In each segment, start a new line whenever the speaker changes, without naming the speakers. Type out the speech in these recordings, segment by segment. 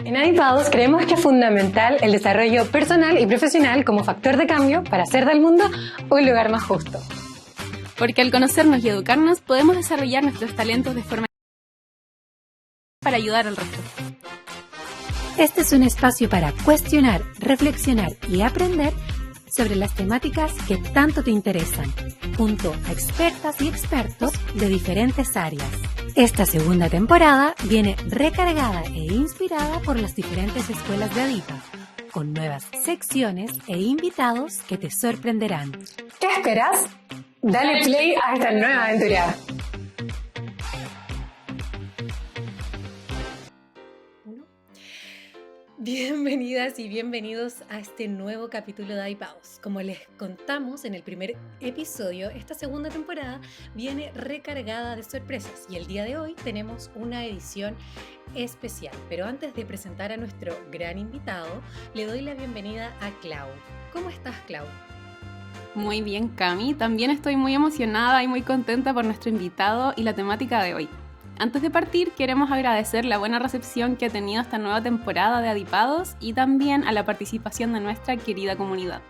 En Adipados creemos que es fundamental el desarrollo personal y profesional como factor de cambio para hacer del mundo un lugar más justo.
Porque al conocernos y educarnos podemos desarrollar nuestros talentos de forma para ayudar al resto.
Este es un espacio para cuestionar, reflexionar y aprender sobre las temáticas que tanto te interesan, junto a expertas y expertos de diferentes áreas. Esta segunda temporada viene recargada e inspirada por las diferentes escuelas de Adipa, con nuevas secciones e invitados que te sorprenderán.
¿Qué esperas? Dale play a esta nueva aventura. Bienvenidas y bienvenidos a este nuevo capítulo de Adipados. Como les contamos en el primer episodio, esta segunda temporada viene recargada de sorpresas y el día de hoy tenemos una edición especial. Pero antes de presentar a nuestro gran invitado, le doy la bienvenida a Clau. ¿Cómo estás, Clau?
Muy bien, Cami. También estoy muy emocionada y muy contenta por nuestro invitado y la temática de hoy. Antes de partir, queremos agradecer la buena recepción que ha tenido esta nueva temporada de Adipados y también a la participación de nuestra querida comunidad.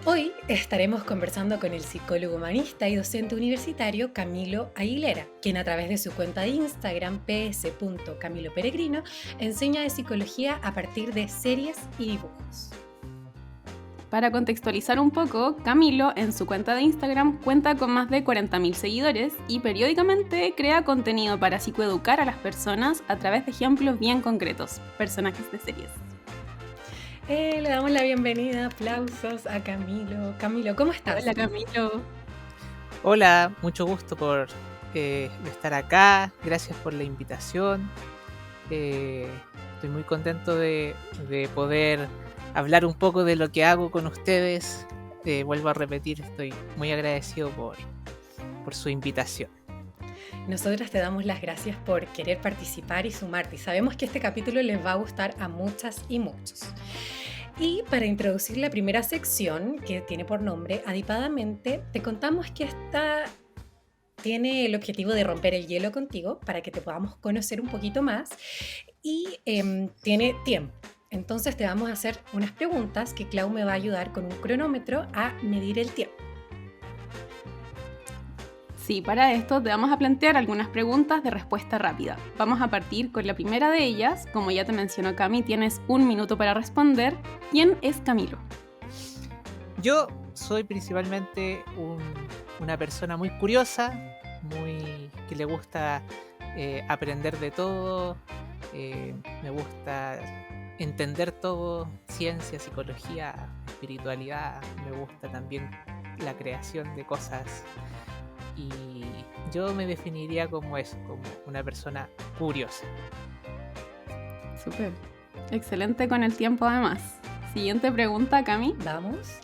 Hoy estaremos conversando con el psicólogo humanista y docente universitario Camilo Aguilera, quien a través de su cuenta de Instagram ps.camiloperegrino enseña de psicología a partir de series y dibujos.
Para contextualizar un poco, Camilo en su cuenta de Instagram cuenta con más de 40.000 seguidores y periódicamente crea contenido para psicoeducar a las personas a través de ejemplos bien concretos, personajes de series.
Le damos la bienvenida, aplausos a Camilo. Camilo, ¿cómo estás?
Hola, Camilo.
Hola, mucho gusto por estar acá, gracias por la invitación. Estoy muy contento de poder hablar un poco de lo que hago con ustedes. Vuelvo a repetir, estoy muy agradecido por su invitación.
Nosotros te damos las gracias por querer participar y sumarte. Y sabemos que este capítulo les va a gustar a muchas y muchos. Y para introducir la primera sección, que tiene por nombre Adipadamente, te contamos que esta tiene el objetivo de romper el hielo contigo para que te podamos conocer un poquito más y tiene tiempo. Entonces te vamos a hacer unas preguntas que Clau me va a ayudar con un cronómetro a medir el tiempo.
Sí, para esto te vamos a plantear algunas preguntas de respuesta rápida. Vamos a partir con la primera de ellas. Como ya te mencionó Cami, tienes 1 minuto para responder. ¿Quién es Camilo?
Yo soy principalmente una persona muy curiosa, que le gusta aprender de todo, me gusta entender todo, ciencia, psicología, espiritualidad, me gusta también la creación de cosas y yo me definiría como eso, como una persona curiosa.
Súper. Excelente con el tiempo además. Siguiente pregunta, Cami.
Vamos.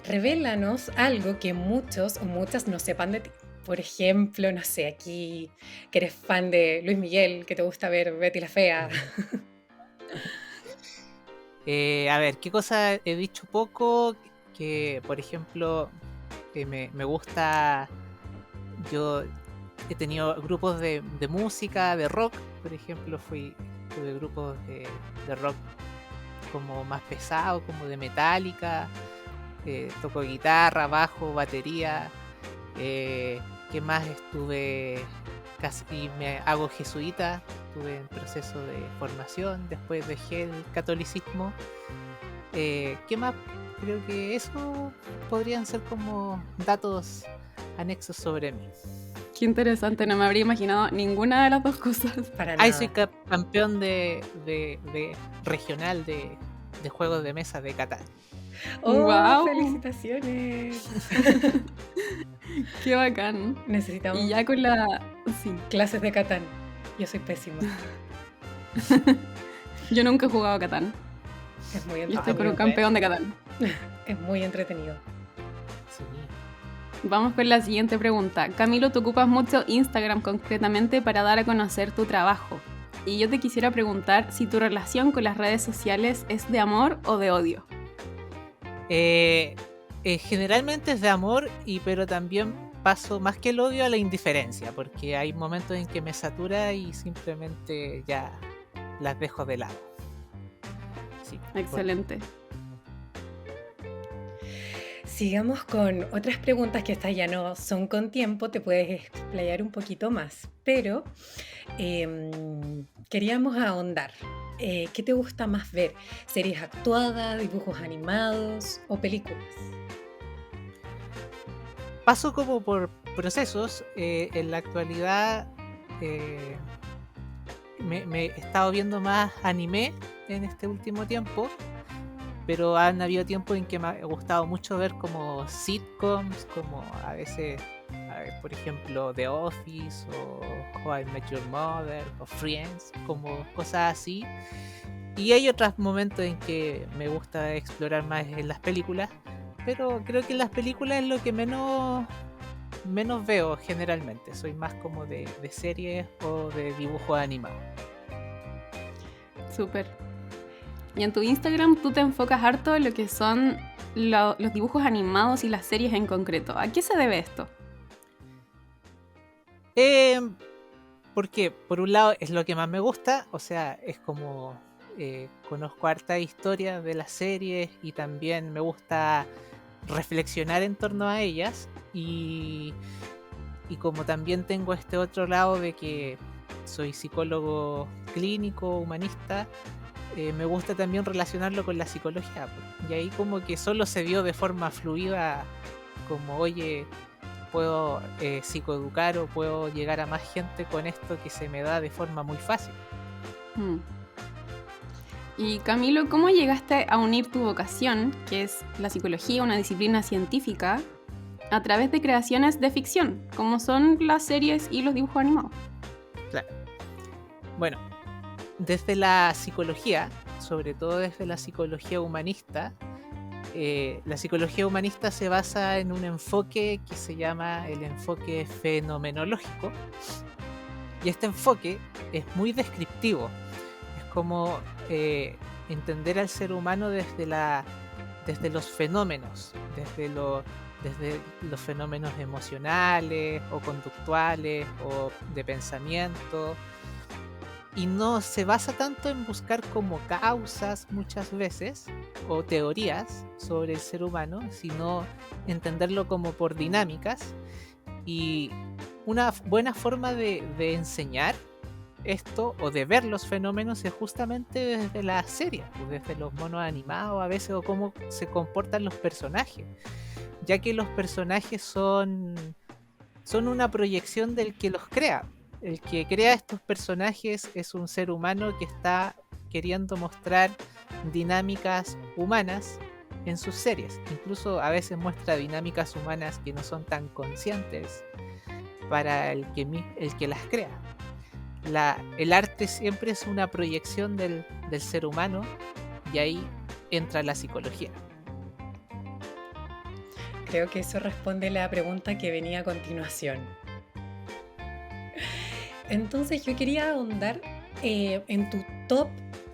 Revélanos algo que muchos o muchas no sepan de ti. Por ejemplo, no sé, aquí que eres fan de Luis Miguel, que te gusta ver Betty la Fea.
A ver, ¿qué cosa he dicho poco? Que, por ejemplo, me gusta... Yo he tenido grupos de música, de rock, por ejemplo, tuve grupos de rock como más pesado, como de Metallica, toco guitarra, bajo, batería, ¿qué más? Casi me hago jesuita, estuve en proceso de formación, después dejé el catolicismo. ¿Qué más? Creo que eso podrían ser como datos anexos sobre mí.
Qué interesante, no me habría imaginado ninguna de las dos cosas.
Para nada.
Soy campeón de regional de juegos de mesa de Catán.
¡Oh,
¡Guau!
¡Felicitaciones!
Qué bacán.
Necesitamos
Y ya con la... Sí.
clases de Catán. Yo soy pésima.
Yo nunca he jugado a Catán.
Es muy
Yo
entretenido.
estoy por un campeón de Catán.
Es muy entretenido.
Sí.
Vamos con la siguiente pregunta. Camilo, tú ocupas mucho Instagram concretamente para dar a conocer tu trabajo. Y yo te quisiera preguntar si tu relación con las redes sociales es de amor o de odio.
Generalmente es de amor, pero también paso más que el odio a la indiferencia, porque hay momentos en que me satura y simplemente ya las dejo de lado. Sí,
Excelente.
Sigamos con otras preguntas que estas ya no son con tiempo, te puedes explayar un poquito más, pero queríamos ahondar. ¿Qué te gusta más ver? ¿Series actuadas, dibujos animados o películas?
Paso como por procesos. En la actualidad me he estado viendo más anime en este último tiempo, pero han habido tiempos en que me ha gustado mucho ver como sitcoms, como a veces, por ejemplo, The Office o How I Met Your Mother o Friends, como cosas así. Y hay otros momentos en que me gusta explorar más en las películas, pero creo que en las películas es lo que menos veo generalmente. Soy más como de series o de dibujos animados.
Súper. Y en tu Instagram tú te enfocas harto en lo que son los dibujos animados y las series en concreto. ¿A qué se debe esto?
Porque por un lado es lo que más me gusta, o sea, es como conozco harta historia de las series y también me gusta reflexionar en torno a ellas y como también tengo este otro lado de que soy psicólogo clínico, humanista, me gusta también relacionarlo con la psicología, pues. Y ahí como que solo se dio de forma fluida, como oye, puedo psicoeducar o puedo llegar a más gente con esto que se me da de forma muy fácil.
Y Camilo, ¿cómo llegaste a unir tu vocación, que es la psicología, una disciplina científica, a través de creaciones de ficción, como son las series y los dibujos animados?
Claro. Bueno, desde la psicología, sobre todo desde la psicología humanista, la psicología humanista se basa en un enfoque que se llama el enfoque fenomenológico, y este enfoque es muy descriptivo. Es como entender al ser humano desde los fenómenos, desde los fenómenos emocionales o conductuales o de pensamiento, y no se basa tanto en buscar como causas muchas veces o teorías sobre el ser humano, sino entenderlo como por dinámicas. Y una buena forma de enseñar esto o de ver los fenómenos es justamente desde la serie, desde los monos animados a veces, o cómo se comportan los personajes, ya que los personajes son una proyección del que los crea. El que crea estos personajes es un ser humano que está queriendo mostrar dinámicas humanas en sus series. Incluso a veces muestra dinámicas humanas que no son tan conscientes para el que las crea. El arte siempre es una proyección del ser humano, y ahí entra la psicología.
Creo que eso responde la pregunta que venía a continuación. Entonces yo quería ahondar en tu top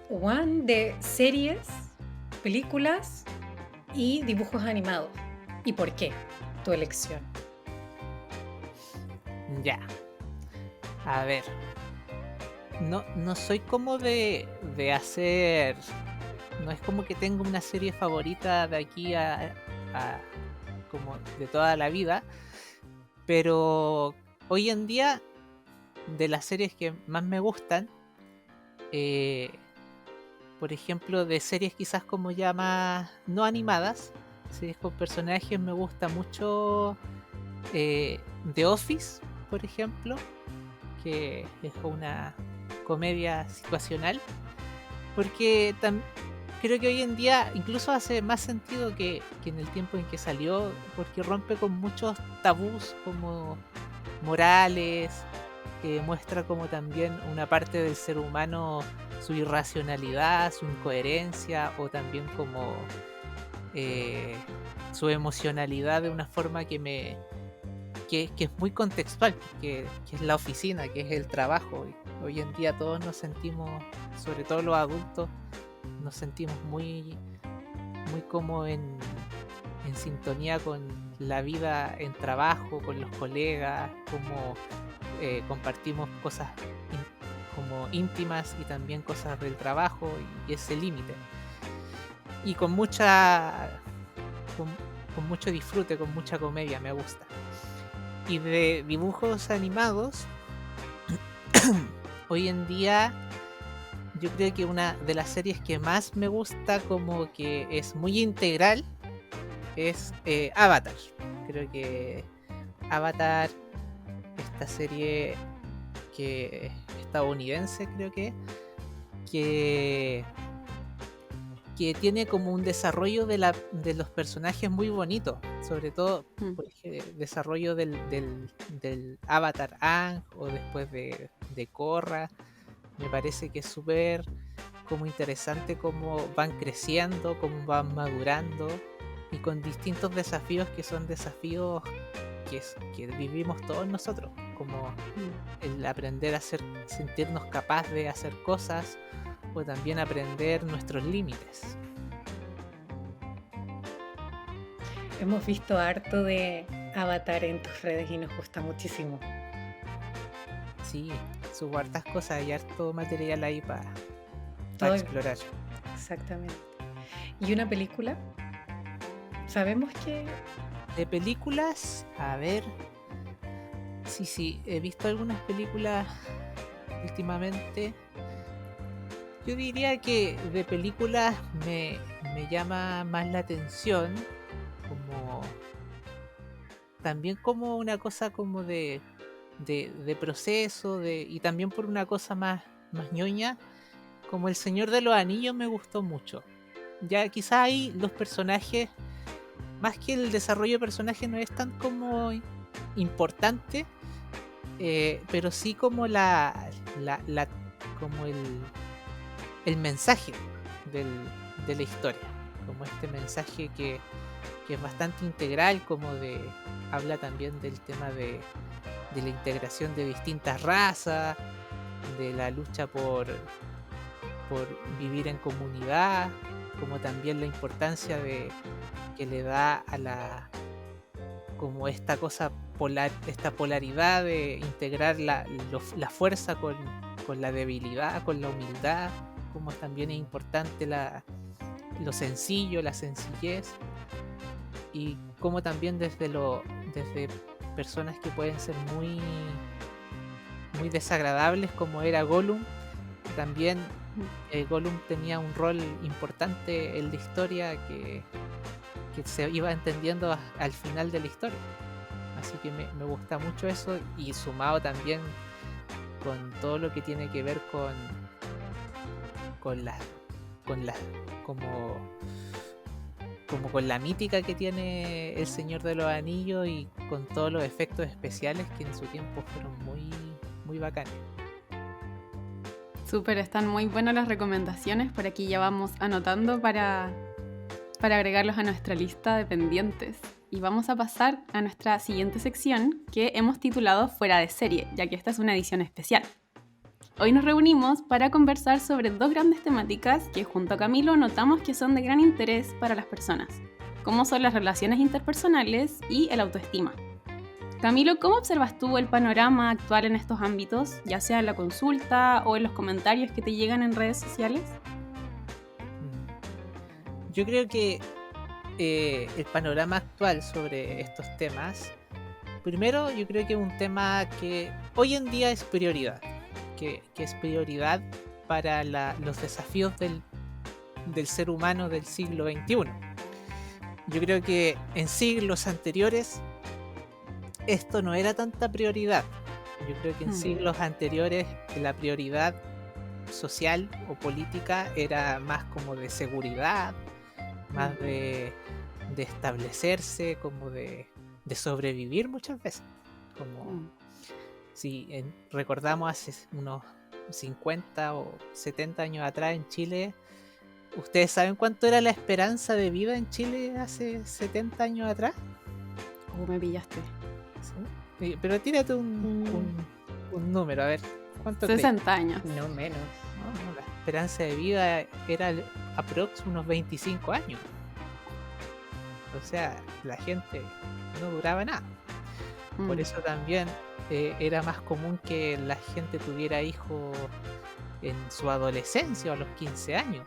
1 de series, películas y dibujos animados. ¿Y por qué tu elección?
Ya. A ver. No soy como de hacer... No es como que tengo una serie favorita de aquí a como de toda la vida. Pero hoy en día, de las series que más me gustan, por ejemplo, de series quizás como ya más no animadas, series con personajes, me gusta mucho The Office, por ejemplo, que es una comedia situacional, porque creo que hoy en día incluso hace más sentido que en el tiempo en que salió, porque rompe con muchos tabús como morales, muestra como también una parte del ser humano, su irracionalidad, su incoherencia, o también como su emocionalidad de una forma que es muy contextual, que es la oficina, que es el trabajo. Hoy en día todos nos sentimos, sobre todo los adultos, nos sentimos muy como en sintonía con la vida en trabajo, con los colegas, como compartimos cosas como íntimas y también cosas del trabajo y ese límite. Y con mucha con mucho disfrute, con mucha comedia, me gusta. Y de dibujos animados, hoy en día yo creo que una de las series que más me gusta, como que es muy integral, es Avatar. Creo que Avatar, esta serie que estadounidense, creo que tiene como un desarrollo de los personajes muy bonito, sobre todo por desarrollo del Avatar Aang o después de Korra. Me parece que es súper como interesante cómo van creciendo, cómo van madurando y con distintos desafíos que son desafíos que vivimos todos nosotros, como el aprender a sentirnos capaces de hacer cosas o también aprender nuestros límites.
Hemos visto harto de Avatar en tus redes y nos gusta muchísimo.
Sí, subo hartas cosas y harto material ahí para
Todo-
explorar.
Exactamente. ¿Y una película? Sabemos que
De películas, a ver. Sí, he visto algunas películas últimamente. Yo diría que de películas me llama más la atención, como también como una cosa como de proceso, y también por una cosa más ñoña, como El Señor de los Anillos me gustó mucho. Ya quizá ahí los personajes, más que el desarrollo de personajes, no es tan como importante, pero sí como como el mensaje de la historia, como este mensaje que es bastante integral, como habla también del tema de la integración de distintas razas, de la lucha por vivir en comunidad, como también la importancia que le da a como esta cosa esta polaridad de integrar la fuerza con la debilidad, con la humildad, como también es importante lo sencillo, la sencillez, y como también desde personas que pueden ser muy desagradables, como era Gollum. También Gollum tenía un rol importante en la historia que se iba entendiendo al final de la historia. Así que me gusta mucho eso, y sumado también con todo lo que tiene que ver con la mítica que tiene El Señor de los Anillos, y con todos los efectos especiales que en su tiempo fueron muy bacanes.
Súper, están muy buenas las recomendaciones. Por aquí ya vamos anotando para agregarlos a nuestra lista de pendientes. Y vamos a pasar a nuestra siguiente sección, que hemos titulado Fuera de Serie, ya que esta es una edición especial. Hoy nos reunimos para conversar sobre dos grandes temáticas que junto a Camilo notamos que son de gran interés para las personas, como son las relaciones interpersonales y el autoestima. Camilo, ¿cómo observas tú el panorama actual en estos ámbitos, ya sea en la consulta o en los comentarios que te llegan en redes sociales?
Yo creo que el panorama actual sobre estos temas, primero yo creo que es un tema que hoy en día es prioridad, que es prioridad para los desafíos del ser humano del siglo XXI. Yo creo que en siglos anteriores esto no era tanta prioridad. Yo creo que en siglos anteriores la prioridad social o política era más como de seguridad, más de establecerse, como de sobrevivir muchas veces. Como si recordamos hace unos 50 o 70 años atrás en Chile, ¿ustedes saben cuánto era la esperanza de vida en Chile hace 70 años atrás?
Me pillaste.
¿Sí? Pero tírate un número, a ver, ¿cuánto
60 años.
no menos.
No, la esperanza de vida era aprox unos 25 años. O sea, la gente no duraba nada. Por eso también era más común que la gente tuviera hijos en su adolescencia o a los 15 años.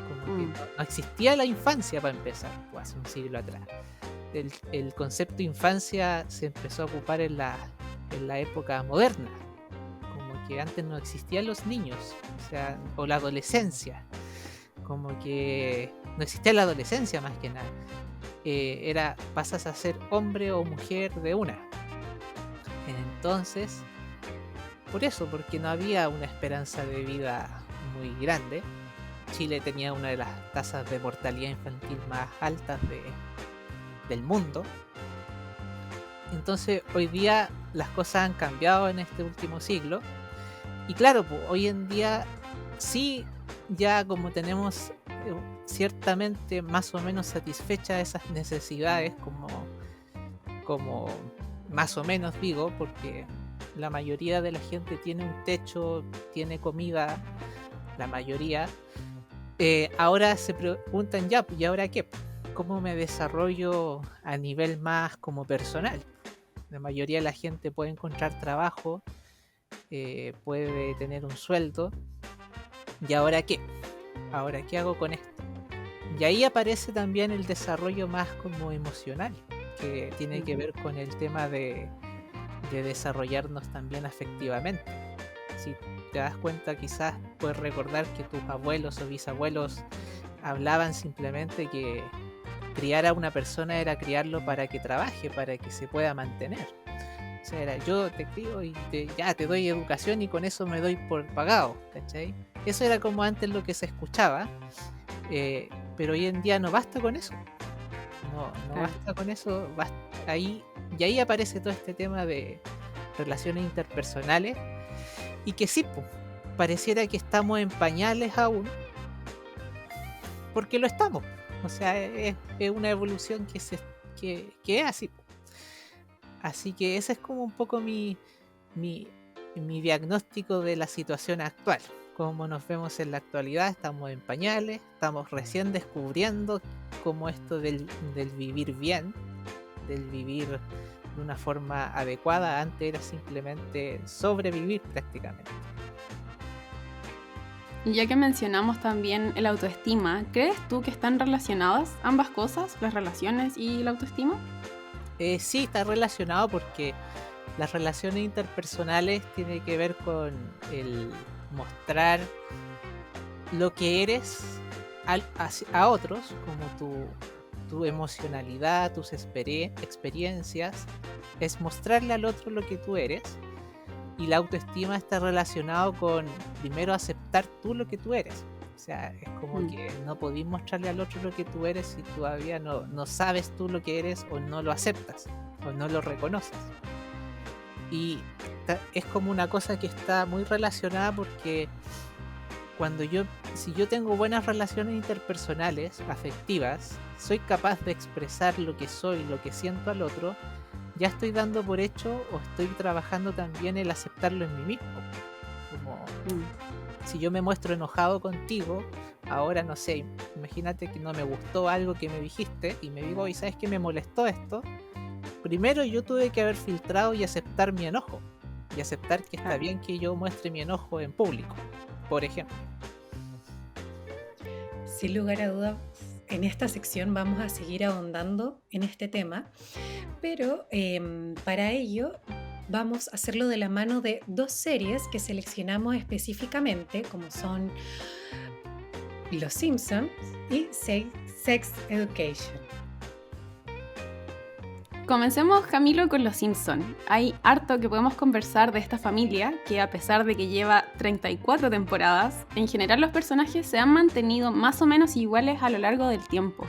Como que no existía la infancia para empezar, pues, hace un siglo atrás. El concepto de infancia se empezó a ocupar en la época moderna. Como que antes no existían los niños, o la adolescencia. Como que no existía la adolescencia más que nada. Pasas a ser hombre o mujer de una. Entonces, por eso, porque no había una esperanza de vida muy grande. Chile tenía una de las tasas de mortalidad infantil más altas del mundo. Entonces, hoy día las cosas han cambiado en este último siglo. Y claro, pues, hoy en día sí, ya como tenemos ciertamente más o menos satisfechas esas necesidades, como más o menos digo, porque la mayoría de la gente tiene un techo, tiene comida, la mayoría. Ahora se preguntan ya, ¿y ahora qué? ¿Cómo me desarrollo a nivel más como personal? La mayoría de la gente puede encontrar trabajo, puede tener un sueldo. ¿Y ahora qué? ¿Ahora qué hago con esto? Y ahí aparece también el desarrollo más como emocional, que tiene que ver con el tema de desarrollarnos también afectivamente. Si te das cuenta, quizás puedes recordar que tus abuelos o bisabuelos hablaban simplemente que criar a una persona era criarlo para que trabaje, para que se pueda mantener. O sea, era yo te crío y te doy educación y con eso me doy por pagado, ¿cachai? Eso era como antes lo que se escuchaba, pero hoy en día no basta con eso. No basta con eso. Y ahí aparece todo este tema de relaciones interpersonales y que sí, pareciera que estamos en pañales aún, porque lo estamos. O sea, es una evolución que es así. Así que ese es como un poco mi diagnóstico de la situación actual. Como nos vemos en la actualidad, estamos en pañales, estamos recién descubriendo cómo esto del vivir bien, del vivir de una forma adecuada, antes era simplemente sobrevivir prácticamente.
Y ya que mencionamos también el autoestima, ¿crees tú que están relacionadas ambas cosas, las relaciones y la autoestima?
Sí, está relacionado porque las relaciones interpersonales tienen que ver con el mostrar lo que eres a otros, como tu emocionalidad, tus experiencias, es mostrarle al otro lo que tú eres. Y la autoestima está relacionado con primero aceptar tú lo que tú eres. O sea, es como que no podís mostrarle al otro lo que tú eres si todavía no sabes tú lo que eres o no lo aceptas o no lo reconoces. Y es como una cosa que está muy relacionada porque si yo tengo buenas relaciones interpersonales, afectivas, soy capaz de expresar lo que soy, lo que siento al otro, ya estoy dando por hecho o estoy trabajando también el aceptarlo en mí mismo. Como si yo me muestro enojado contigo, ahora no sé, imagínate que no me gustó algo que me dijiste y me digo, ¿y sabes qué me molestó esto? Primero yo tuve que haber filtrado y aceptar mi enojo y aceptar que está bien que yo muestre mi enojo en público, por ejemplo.
Sin lugar a dudas, en esta sección vamos a seguir ahondando en este tema, pero para ello vamos a hacerlo de la mano de dos series que seleccionamos específicamente, como son Los Simpsons y Sex Education.
Comencemos, Camilo, con Los Simpson. Hay harto que podemos conversar de esta familia, que a pesar de que lleva 34 temporadas, en general los personajes se han mantenido más o menos iguales a lo largo del tiempo.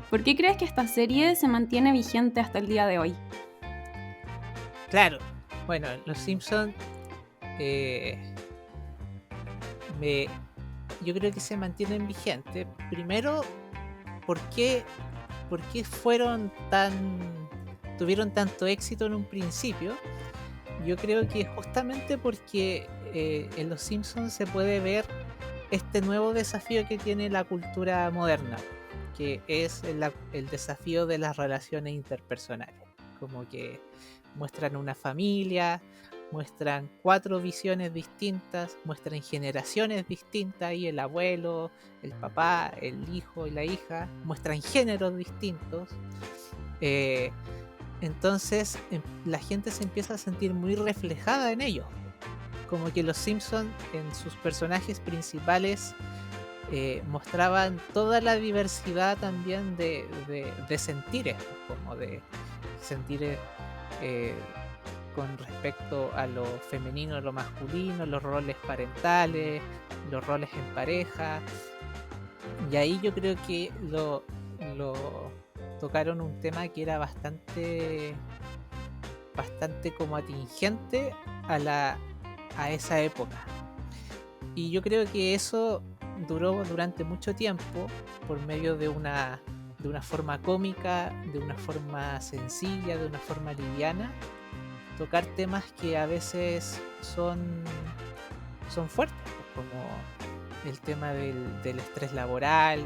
¿Por qué crees que esta serie se mantiene vigente hasta el día de hoy?
Claro, bueno, Los Simpsons yo creo que se mantienen vigentes. Primero, ¿por qué tuvieron tanto éxito en un principio? Yo creo que justamente porque en Los Simpsons se puede ver este nuevo desafío que tiene la cultura moderna, que es el desafío de las relaciones interpersonales. Como que muestran una familia, muestran 4 visiones distintas, muestran generaciones distintas, y el abuelo, el papá, el hijo y la hija, muestran géneros distintos. Entonces la gente se empieza a sentir muy reflejada en ellos, como que los Simpsons en sus personajes principales mostraban toda la diversidad también de sentires, como de sentires con respecto a lo femenino, a lo masculino, los roles parentales, los roles en pareja. Y ahí yo creo que lo tocaron un tema que era bastante como atingente a esa época. Y yo creo que eso duró durante mucho tiempo por medio de una forma cómica, de una forma sencilla, de una forma liviana, tocar temas que a veces son fuertes, como el tema del estrés laboral,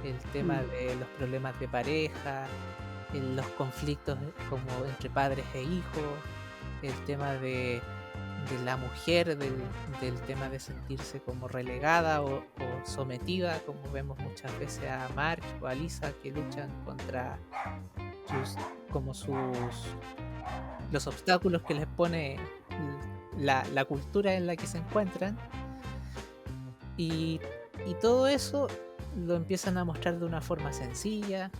el tema de los problemas de pareja, los conflictos como entre padres e hijos, el tema de la mujer, del tema de sentirse como relegada o sometida, como vemos muchas veces a Marge o a Lisa, que luchan contra los obstáculos que les pone la cultura en la que se encuentran. Y todo eso lo empiezan a mostrar de una forma sencilla,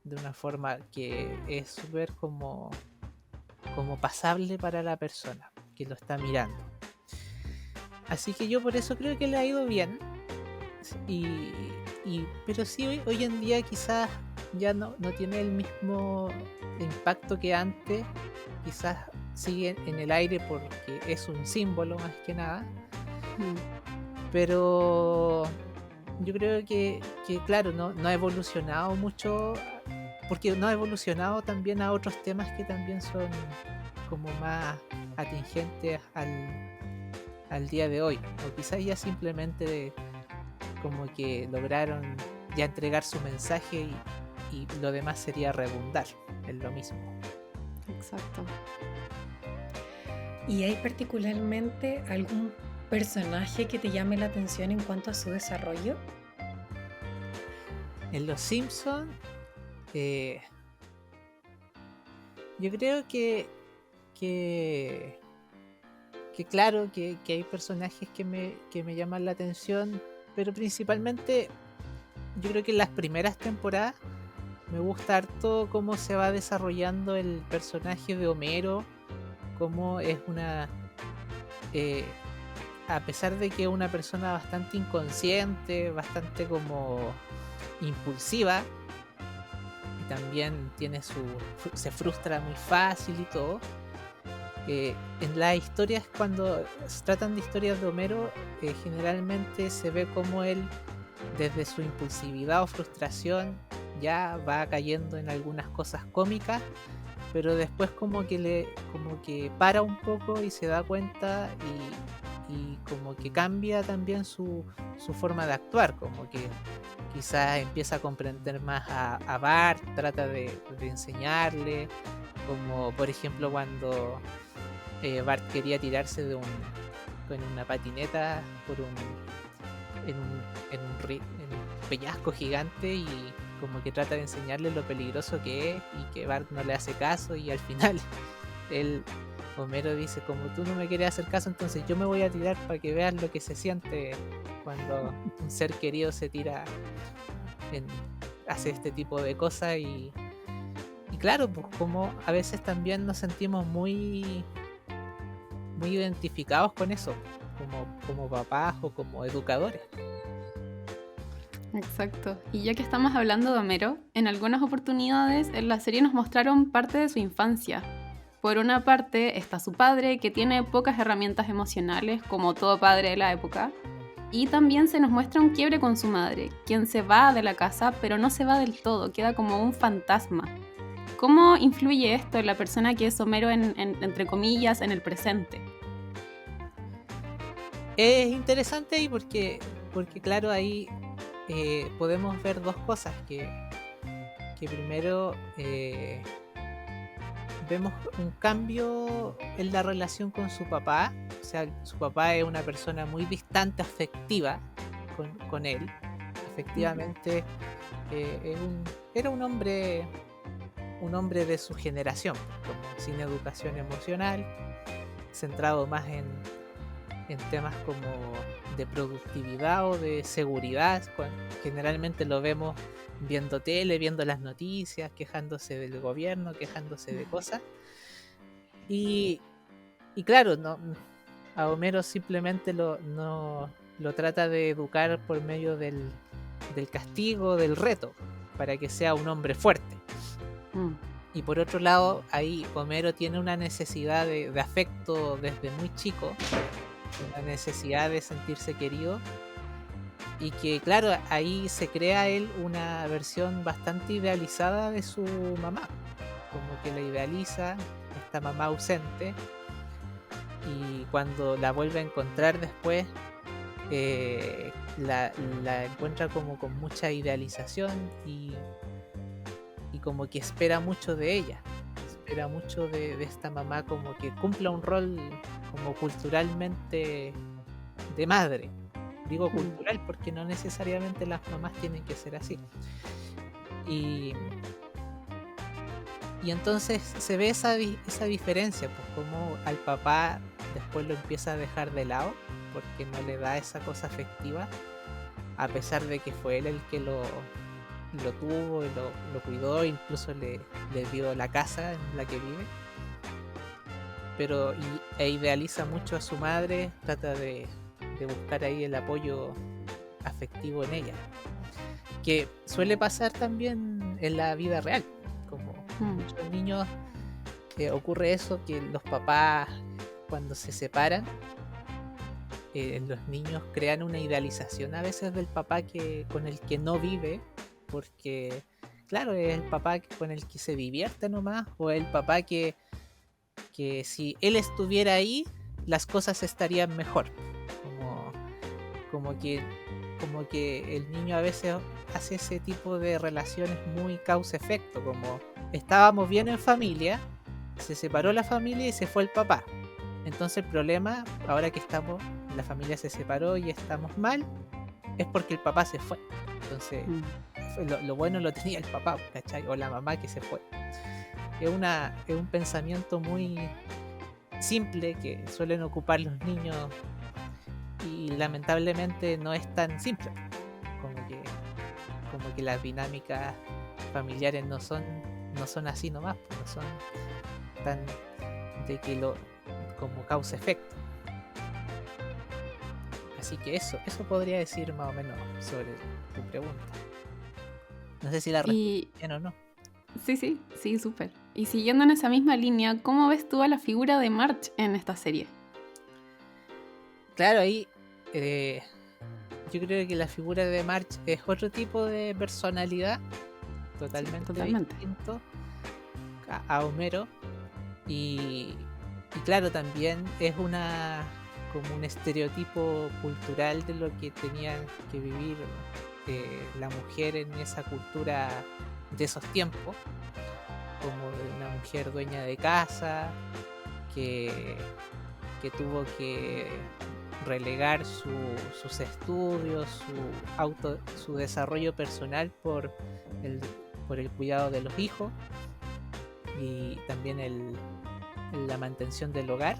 de una forma que es súper como pasable para la persona que lo está mirando. Así que yo por eso creo que le ha ido bien. Pero sí, hoy en día quizás ya no tiene el mismo impacto que antes. Quizás sigue en el aire porque es un símbolo más que nada. Pero yo creo que claro, no ha evolucionado mucho, porque no ha evolucionado también a otros temas que también son como más atingentes al día de hoy, o quizás ya simplemente como que lograron ya entregar su mensaje y lo demás sería redundar en lo mismo.
Exacto.
¿Y hay particularmente algún personaje que te llame la atención en cuanto a su desarrollo?
En Los Simpsons, yo creo que claro, que hay personajes que me llaman la atención, pero principalmente yo creo que en las primeras temporadas me gusta harto cómo se va desarrollando el personaje de Homero, cómo es a pesar de que es una persona bastante inconsciente, bastante como impulsiva, y también se frustra muy fácil y todo. En las historias, cuando se tratan de historias de Homero, generalmente se ve como él, desde su impulsividad o frustración, ya va cayendo en algunas cosas cómicas, pero después como que para un poco y se da cuenta y como que cambia también su forma de actuar, como que quizás empieza a comprender más a Bart, trata de enseñarle, como por ejemplo cuando Bart quería tirarse con una patineta en un peñasco gigante, y como que trata de enseñarle lo peligroso que es, y que Bart no le hace caso, y al final Homero dice, como tú no me quieres hacer caso, entonces yo me voy a tirar para que veas lo que se siente cuando un ser querido se tira, hace este tipo de cosas. Y claro, pues como a veces también nos sentimos muy identificados con eso, como papás o como educadores.
Exacto. Y ya que estamos hablando de Homero, en algunas oportunidades en la serie nos mostraron parte de su infancia. Por una parte está su padre, que tiene pocas herramientas emocionales, como todo padre de la época, y también se nos muestra un quiebre con su madre, quien se va de la casa, pero no se va del todo, queda como un fantasma. ¿Cómo influye esto en la persona que es Homero, entre comillas, en el presente?
Es interesante ahí porque claro, ahí podemos ver dos cosas, que primero vemos un cambio en la relación con su papá. O sea, su papá es una persona muy distante, afectiva con él. Efectivamente, era un hombre de su generación, como sin educación emocional, centrado más en temas como de productividad o de seguridad. Generalmente lo vemos viendo tele, viendo las noticias, quejándose del gobierno, quejándose de cosas. Y claro, a Homero simplemente no lo trata de educar por medio del castigo, del reto, para que sea un hombre fuerte. Y por otro lado, ahí Homero tiene una necesidad de afecto desde muy chico, una necesidad de sentirse querido, y que claro, ahí se crea él una versión bastante idealizada de su mamá, como que la idealiza, esta mamá ausente, y cuando la vuelve a encontrar después, la encuentra como con mucha idealización y como que espera mucho de ella, espera mucho de esta mamá, como que cumpla un rol como culturalmente de madre. Digo cultural porque no necesariamente las mamás tienen que ser así. Y entonces se ve esa diferencia, pues como al papá después lo empieza a dejar de lado porque no le da esa cosa afectiva, a pesar de que fue él el que lo tuvo y lo cuidó, incluso le dio la casa en la que vive. Pero idealiza mucho a su madre, trata de buscar ahí el apoyo afectivo en ella, que suele pasar también en la vida real. Como muchos niños, ocurre eso, que los papás, cuando se separan, los niños crean una idealización a veces del papá con el que no vive, porque claro, es el papá con el que se divierte nomás, o el papá que si él estuviera ahí, las cosas estarían mejor. Como que el niño a veces hace ese tipo de relaciones muy causa-efecto, como estábamos bien en familia, se separó la familia y se fue el papá. Entonces el problema, ahora que la familia se separó y estamos mal, es porque el papá se fue. Entonces lo bueno lo tenía el papá, ¿cachai? O la mamá que se fue. Es un pensamiento muy simple que suelen ocupar los niños, y lamentablemente no es tan simple. Como que las dinámicas familiares no son así nomás, no son tan de que como causa-efecto. Así que eso podría decir más o menos sobre tu pregunta. No sé si la respondí bien o no.
Sí, súper. Y siguiendo en esa misma línea, ¿cómo ves tú a la figura de Marge en esta serie?
Claro, ahí yo creo que la figura de Marge es otro tipo de personalidad, totalmente. Distinto a Homero, y claro, también es como un estereotipo cultural de lo que tenía que vivir la mujer en esa cultura de esos tiempos, como de una mujer dueña de casa que tuvo que relegar sus estudios, su desarrollo personal por el cuidado de los hijos, y también la mantención del hogar,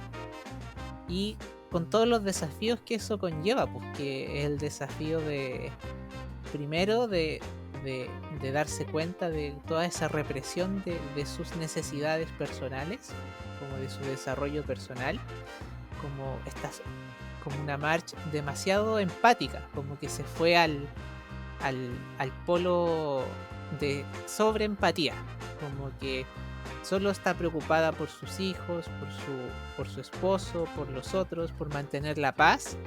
y con todos los desafíos que eso conlleva, pues que es el desafío primero de darse cuenta de toda esa represión de sus necesidades personales, como de su desarrollo personal, como una Marge demasiado empática, como que se fue al polo de sobreempatía, como que solo está preocupada por sus hijos, por su esposo, por los otros, por mantener la paz,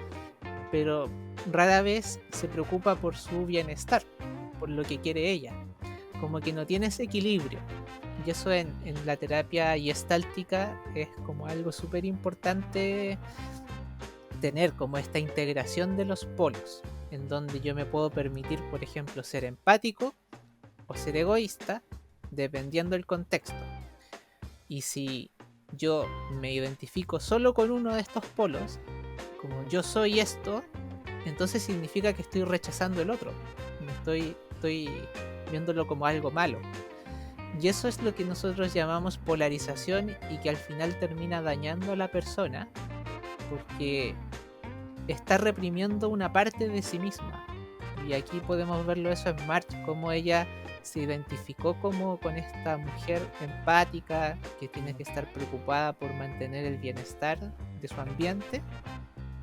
pero rara vez se preocupa por su bienestar, por lo que quiere ella. Como que no tiene ese equilibrio. Y eso en la terapia gestáltica es como algo súper importante, tener como esta integración de los polos, en donde yo me puedo permitir, por ejemplo, ser empático o ser egoísta, dependiendo del contexto. Y si yo me identifico solo con uno de estos polos, como yo soy esto, entonces significa que estoy rechazando el otro. Estoy viéndolo como algo malo. Y eso es lo que nosotros llamamos polarización y que al final termina dañando a la persona porque está reprimiendo una parte de sí misma. Y aquí podemos verlo eso en March, como ella se identificó como con esta mujer empática que tiene que estar preocupada por mantener el bienestar de su ambiente,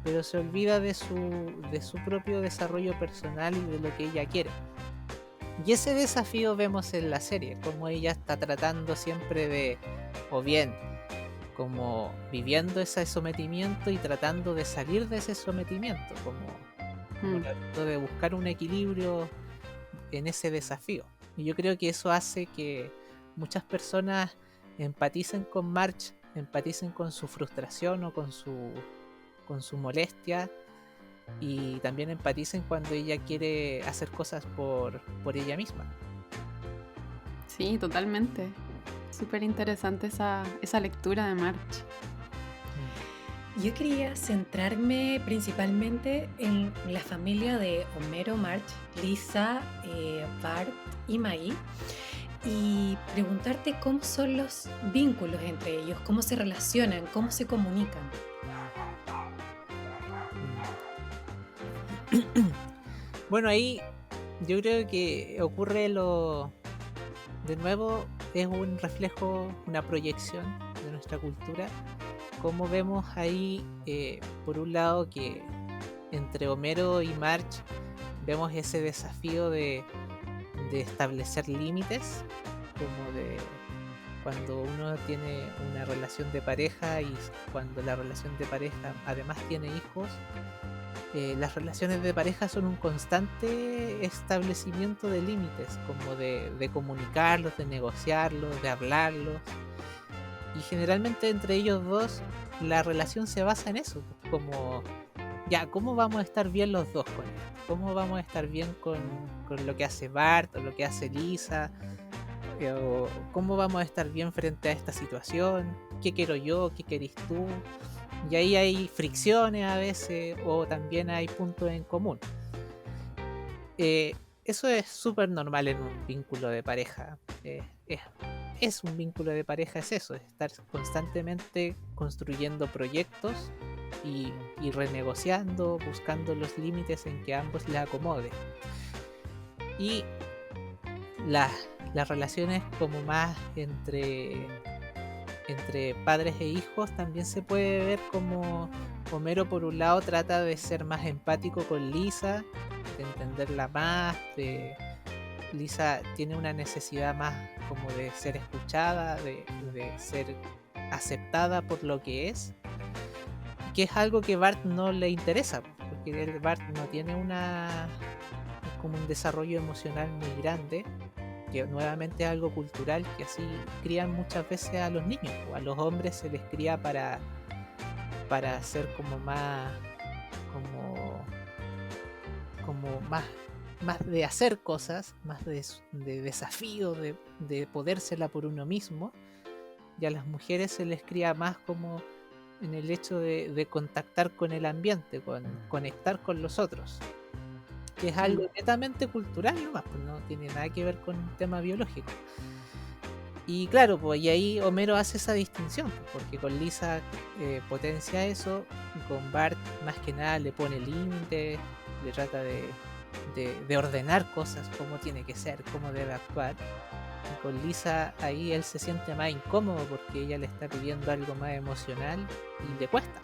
pero se olvida de su propio desarrollo personal y de lo que ella quiere. Y ese desafío vemos en la serie, como ella está tratando siempre de, o bien, como viviendo ese sometimiento y tratando de salir de ese sometimiento, como tratando de buscar un equilibrio en ese desafío. Y yo creo que eso hace que muchas personas empaticen con March, empaticen con su frustración o con su molestia, y también empaticen cuando ella quiere hacer cosas por ella misma.
Sí, totalmente. Súper interesante esa lectura de March.
Yo quería centrarme principalmente en la familia de Homero, March, Lisa, Bart y Maggie, y preguntarte cómo son los vínculos entre ellos, cómo se relacionan, cómo se comunican.
Bueno, ahí yo creo que ocurre de nuevo, es un reflejo, una proyección de nuestra cultura. Como vemos ahí, por un lado, que entre Homero y March vemos ese desafío de establecer límites, como de cuando uno tiene una relación de pareja y cuando la relación de pareja además tiene hijos. Las relaciones de pareja son un constante establecimiento de límites, como de comunicarlos, de negociarlos, de hablarlos. Y generalmente entre ellos dos la relación se basa en eso, como ya, ¿cómo vamos a estar bien los dos con esto? ¿Cómo vamos a estar bien con lo que hace Bart o lo que hace Lisa? O ¿cómo vamos a estar bien frente a esta situación? ¿Qué quiero yo? ¿Qué querés tú? Y ahí hay fricciones a veces, o también hay puntos en común. Eso es súper normal en un vínculo de pareja. Es un vínculo de pareja, es eso, es estar constantemente construyendo proyectos y renegociando, buscando los límites en que ambos le acomode. Y las relaciones como más entre padres e hijos también se puede ver como Homero por un lado trata de ser más empático con Lisa, de entenderla más, Lisa tiene una necesidad más como de ser escuchada, de ser aceptada por lo que es, que es algo que Bart no le interesa, porque Bart no tiene como un desarrollo emocional muy grande, que nuevamente es algo cultural, que así crían muchas veces a los niños, o a los hombres se les cría para ser como más más de hacer cosas, más de desafío, de podérsela por uno mismo, y a las mujeres se les cría más como en el hecho de contactar con el ambiente, conectar con los otros, que es algo netamente cultural nomás, pues no tiene nada que ver con un tema biológico. Y claro, pues y ahí Homero hace esa distinción, porque con Lisa potencia eso, y con Bart más que nada le pone límites, le trata de ordenar cosas, cómo tiene que ser, cómo debe actuar. Y con Lisa ahí él se siente más incómodo porque ella le está pidiendo algo más emocional y le cuesta.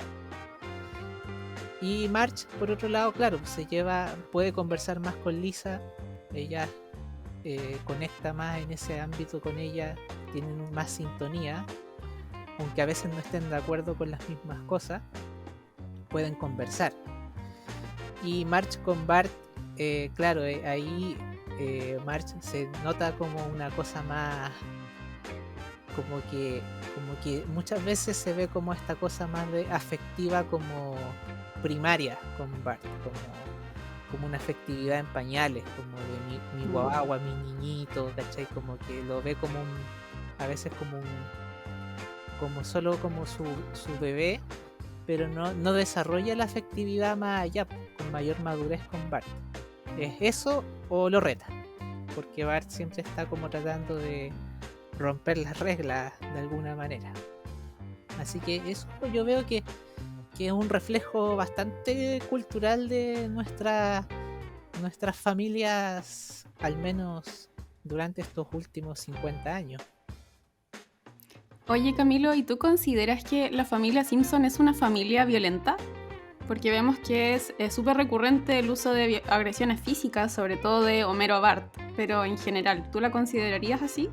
Y March, por otro lado, claro, puede conversar más con Lisa, ella conecta más en ese ámbito con ella, tienen más sintonía, aunque a veces no estén de acuerdo con las mismas cosas, pueden conversar. Y March con Bart, claro, ahí March se nota como una cosa más, como que muchas veces se ve como esta cosa más afectiva, como primaria con Bart, como una afectividad en pañales, como de mi guagua, mi niñito, ¿cachai? Como que lo ve como a veces como como solo como su bebé, pero no desarrolla la afectividad más allá, con mayor madurez con Bart. ¿Es eso o lo reta? Porque Bart siempre está como tratando de romper las reglas de alguna manera. Así que eso yo veo que es un reflejo bastante cultural de nuestras familias, al menos durante estos últimos 50 años.
Oye Camilo, ¿y tú consideras que la familia Simpson es una familia violenta? Porque vemos que es súper recurrente el uso de agresiones físicas, sobre todo de Homero a Bart, pero en general, ¿tú la considerarías así?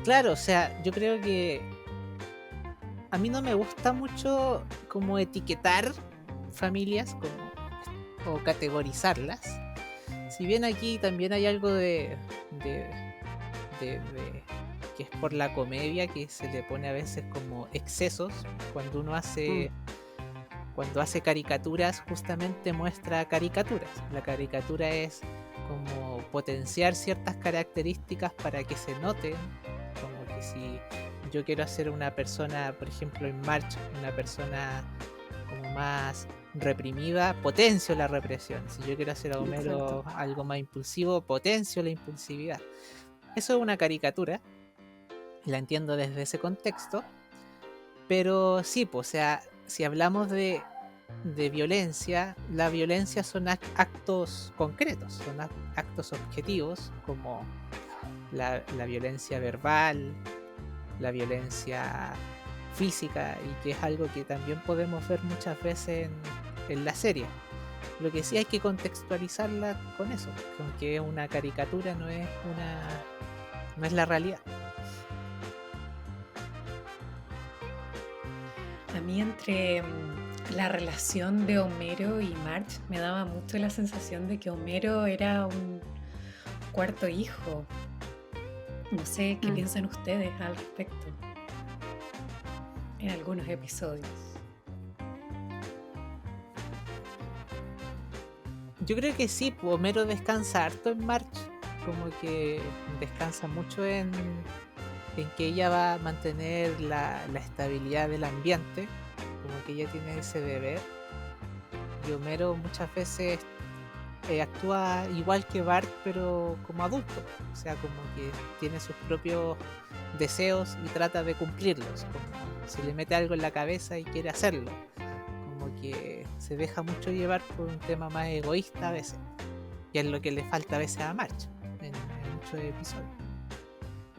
Claro, o sea, yo creo que a mí no me gusta mucho como etiquetar familias o categorizarlas. Si bien aquí también hay algo de que es por la comedia, que se le pone a veces como excesos cuando uno hace cuando hace caricaturas, justamente muestra caricaturas. La caricatura es como potenciar ciertas características para que se noten, como que si yo quiero hacer una persona, por ejemplo en March, una persona como más reprimida, potencio la represión. Si yo quiero hacer a Homero algo más impulsivo, potencio la impulsividad. Eso es una caricatura, la entiendo desde ese contexto, pero sí, pues, o sea, si hablamos de violencia, la violencia son actos concretos, son actos objetivos, como la violencia verbal, la violencia física, y que es algo que también podemos ver muchas veces en la serie. Lo que sí hay que contextualizarla con eso, que aunque es una caricatura, no es la realidad.
A mí entre la relación de Homero y Marge me daba mucho la sensación de que Homero era un cuarto hijo. No sé qué piensan ustedes al respecto en algunos episodios.
Yo creo que sí, Homero descansa harto en Marge, como que descansa mucho en que ella va a mantener la estabilidad del ambiente, como que ella tiene ese deber. Y Homero muchas veces actúa igual que Bart, pero como adulto, o sea, como que tiene sus propios deseos y trata de cumplirlos, como se le mete algo en la cabeza y quiere hacerlo, como que se deja mucho llevar por un tema más egoísta a veces, y es lo que le falta a veces a Marge en muchos episodios.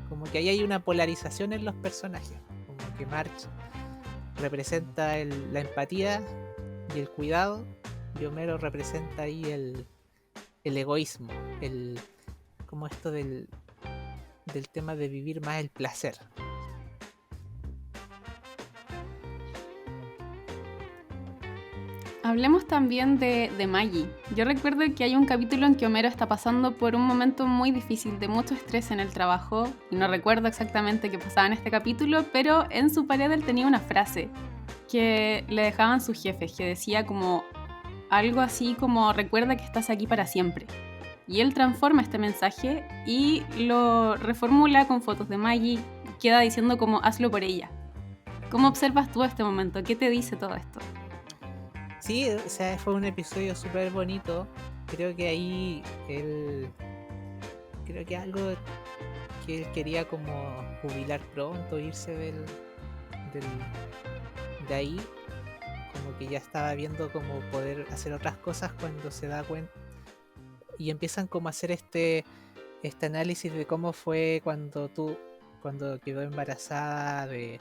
Como que ahí hay una polarización en los personajes, como que Marge representa la empatía y el cuidado, y Homero representa ahí el egoísmo, como esto del tema de vivir más el placer.
Hablemos también de Maggie. Yo recuerdo que hay un capítulo en que Homero está pasando por un momento muy difícil, de mucho estrés en el trabajo, y no recuerdo exactamente qué pasaba en este capítulo, pero en su pared él tenía una frase que le dejaban sus jefes, que decía como algo así como recuerda que estás aquí para siempre. Y él transforma este mensaje y lo reformula con fotos de Maggie, queda diciendo como hazlo por ella. ¿Cómo observas tú este momento? ¿Qué te dice todo esto?
Sí, o sea, fue un episodio súper bonito. Creo que ahí creo que algo que él quería como jubilar pronto, irse de ahí, como que ya estaba viendo como poder hacer otras cosas cuando se da cuenta y empiezan como a hacer este análisis de cómo fue cuando quedó embarazada de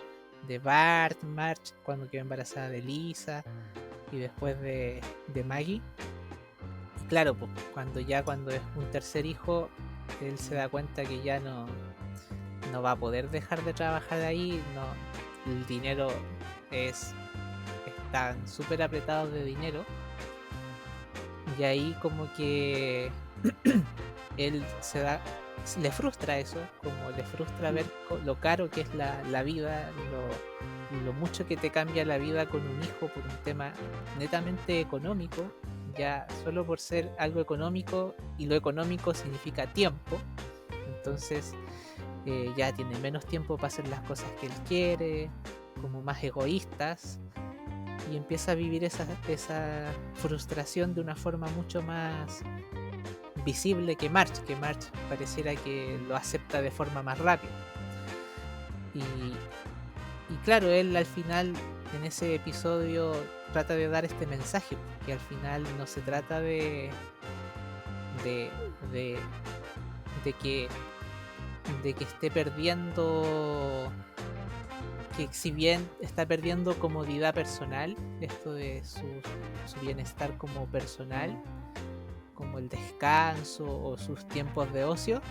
Bart, Marge, cuando quedó embarazada de Lisa y después de Maggie. Y claro, pues cuando es un tercer hijo, él se da cuenta que ya no va a poder dejar de trabajar ahí, el dinero están súper apretados de dinero, y ahí como que él le frustra eso, como le frustra ver lo caro que es la vida, lo mucho que te cambia la vida con un hijo por un tema netamente económico, ya solo por ser algo económico, y lo económico significa tiempo. Entonces ya tiene menos tiempo para hacer las cosas que él quiere, como más egoístas, y empieza a vivir esa frustración de una forma mucho más visible que Marge pareciera que lo acepta de forma más rápida. Y claro, él al final en ese episodio trata de dar este mensaje, que al final no se trata de que esté perdiendo, que si bien está perdiendo comodidad personal, esto de su bienestar como personal, como el descanso o sus tiempos de ocio,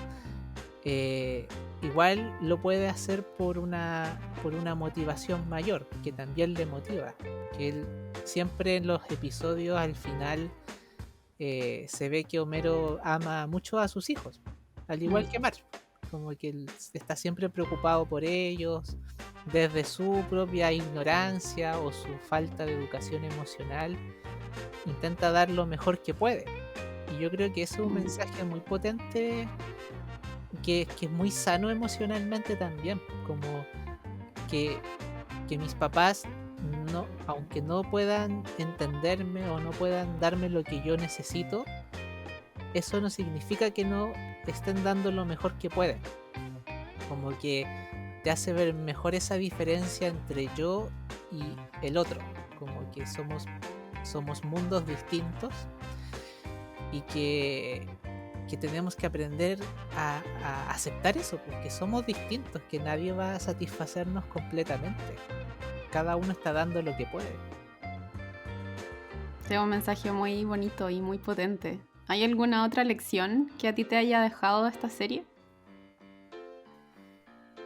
igual lo puede hacer por una motivación mayor, que también le motiva, que él siempre en los episodios al final se ve que Homero ama mucho a sus hijos, al igual que Marge, como que él está siempre preocupado por ellos, desde su propia ignorancia o su falta de educación emocional, intenta dar lo mejor que puede. Y yo creo que ese es un mensaje muy potente, que es muy sano emocionalmente también, como que mis papás, no, aunque no puedan entenderme o no puedan darme lo que yo necesito, eso no significa que no estén dando lo mejor que pueden. Como que te hace ver mejor esa diferencia entre yo y el otro, como que somos mundos distintos y que tenemos que aprender a aceptar eso, porque somos distintos, que nadie va a satisfacernos completamente. Cada uno está dando lo que puede.
Es un mensaje muy bonito y muy potente. ¿Hay alguna otra lección que a ti te haya dejado esta serie?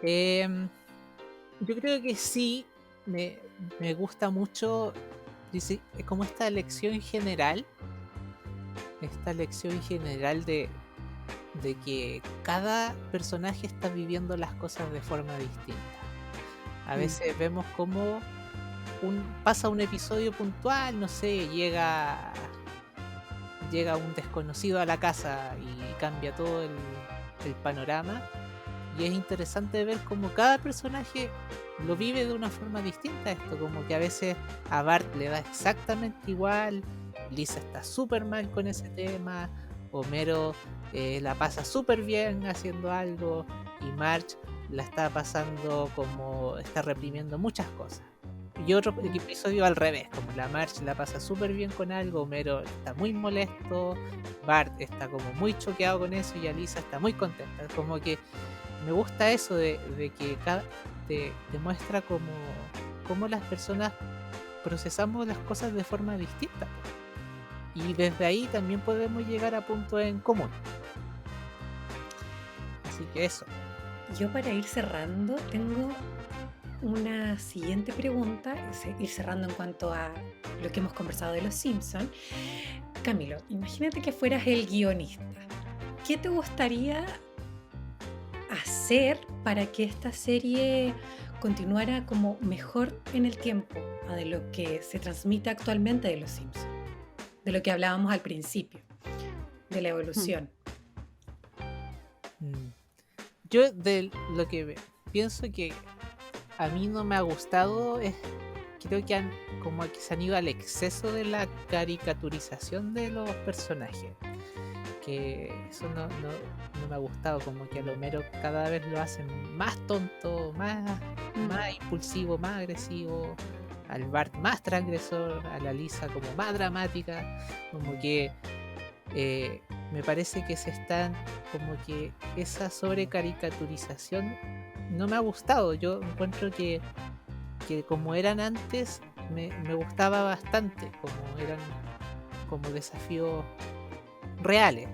Yo creo que sí, me gusta mucho, dice, como esta lección general de que cada personaje está viviendo las cosas de forma distinta. A veces vemos como pasa un episodio puntual, no sé, llega un desconocido a la casa y cambia todo el panorama, y es interesante ver cómo cada personaje lo vive de una forma distinta esto, como que a veces a Bart le da exactamente igual, Lisa está súper mal con ese tema, Homero la pasa súper bien haciendo algo, y Marge la está pasando como está reprimiendo muchas cosas. Y otro episodio al revés, como la Marge la pasa súper bien con algo, Homero está muy molesto, Bart está como muy choqueado con eso, y Lisa está muy contenta. Como que me gusta eso de que te muestra cómo las personas procesamos las cosas de forma distinta, y desde ahí también podemos llegar a puntos en común. Así que eso.
Yo, para ir cerrando, tengo una siguiente pregunta, ir cerrando en cuanto a lo que hemos conversado de Los Simpson. Camilo, imagínate que fueras el guionista. ¿Qué te gustaría hacer para que esta serie continuara como mejor en el tiempo a de lo que se transmite actualmente de Los Simpson? De lo que hablábamos al principio, de la evolución.
Yo de lo que pienso que a mí no me ha gustado es, creo que como que se han ido al exceso de la caricaturización de los personajes, que eso no me ha gustado, como que al Homero cada vez lo hacen más tonto, más impulsivo, más agresivo, al Bart más transgresor, a la Lisa como más dramática, como que me parece que se están, como que esa sobrecaricaturización no me ha gustado. Yo encuentro que como eran antes me gustaba bastante, como eran como desafíos reales.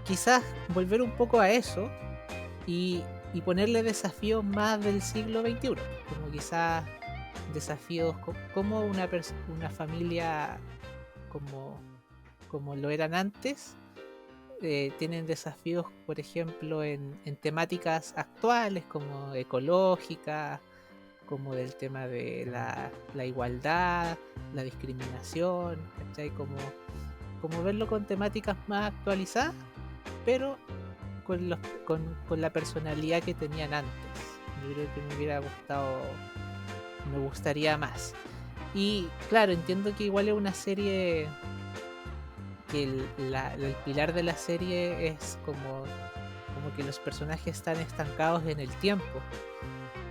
Quizás volver un poco a eso y ponerle desafíos más del siglo XXI, como quizás desafíos como una familia como lo eran antes, tienen desafíos, por ejemplo, en temáticas actuales como ecológicas, como del tema de la igualdad, la discriminación, ¿cachai? Como verlo con temáticas más actualizadas, pero con la personalidad que tenían antes. Yo creo que me gustaría más. Y claro, entiendo que igual es una serie que el pilar de la serie es como que los personajes están estancados en el tiempo,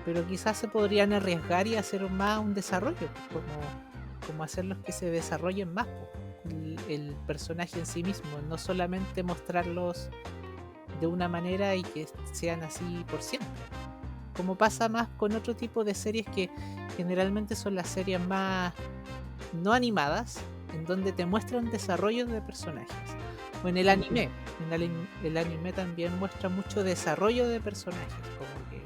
pero quizás se podrían arriesgar y hacer más un desarrollo, como hacerlos que se desarrollen más, el personaje en sí mismo, no solamente mostrarlos de una manera y que sean así por siempre, como pasa más con otro tipo de series que generalmente son las series más no animadas, en donde te muestran desarrollos de personajes. O en el anime, el anime también muestra mucho desarrollo de personajes, como que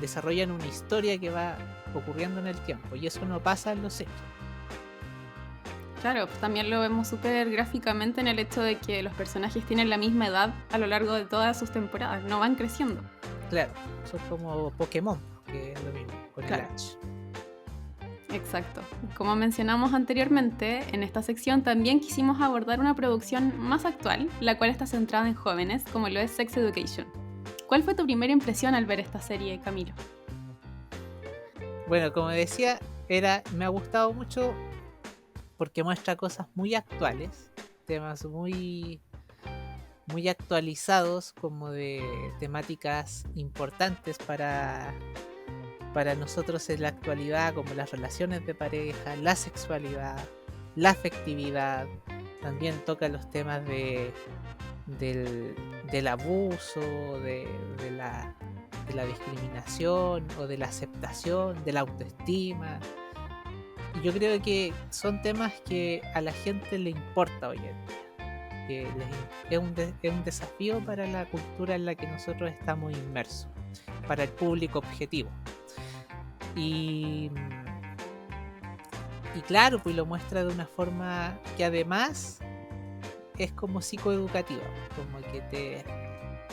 desarrollan una historia que va ocurriendo en el tiempo, y eso no pasa en los series.
Claro, pues también lo vemos súper gráficamente en el hecho de que los personajes tienen la misma edad a lo largo de todas sus temporadas, no van creciendo.
Claro, son como Pokémon, que es lo mismo, con
Claro.
el Ash.
Exacto. Como mencionamos anteriormente, en esta sección también quisimos abordar una producción más actual, la cual está centrada en jóvenes, como lo es Sex Education. ¿Cuál fue tu primera impresión al ver esta serie, Camilo?
Bueno, como decía, me ha gustado mucho porque muestra cosas muy actuales, temas muy actualizados, como de temáticas importantes para nosotros en la actualidad, como las relaciones de pareja, la sexualidad, la afectividad. También toca los temas del abuso, de la discriminación o de la aceptación, de la autoestima. Y yo creo que son temas que a la gente le importa hoy en día, que es un desafío para la cultura en la que nosotros estamos inmersos, para el público objetivo. Y claro, pues lo muestra de una forma que además es como psicoeducativa, como que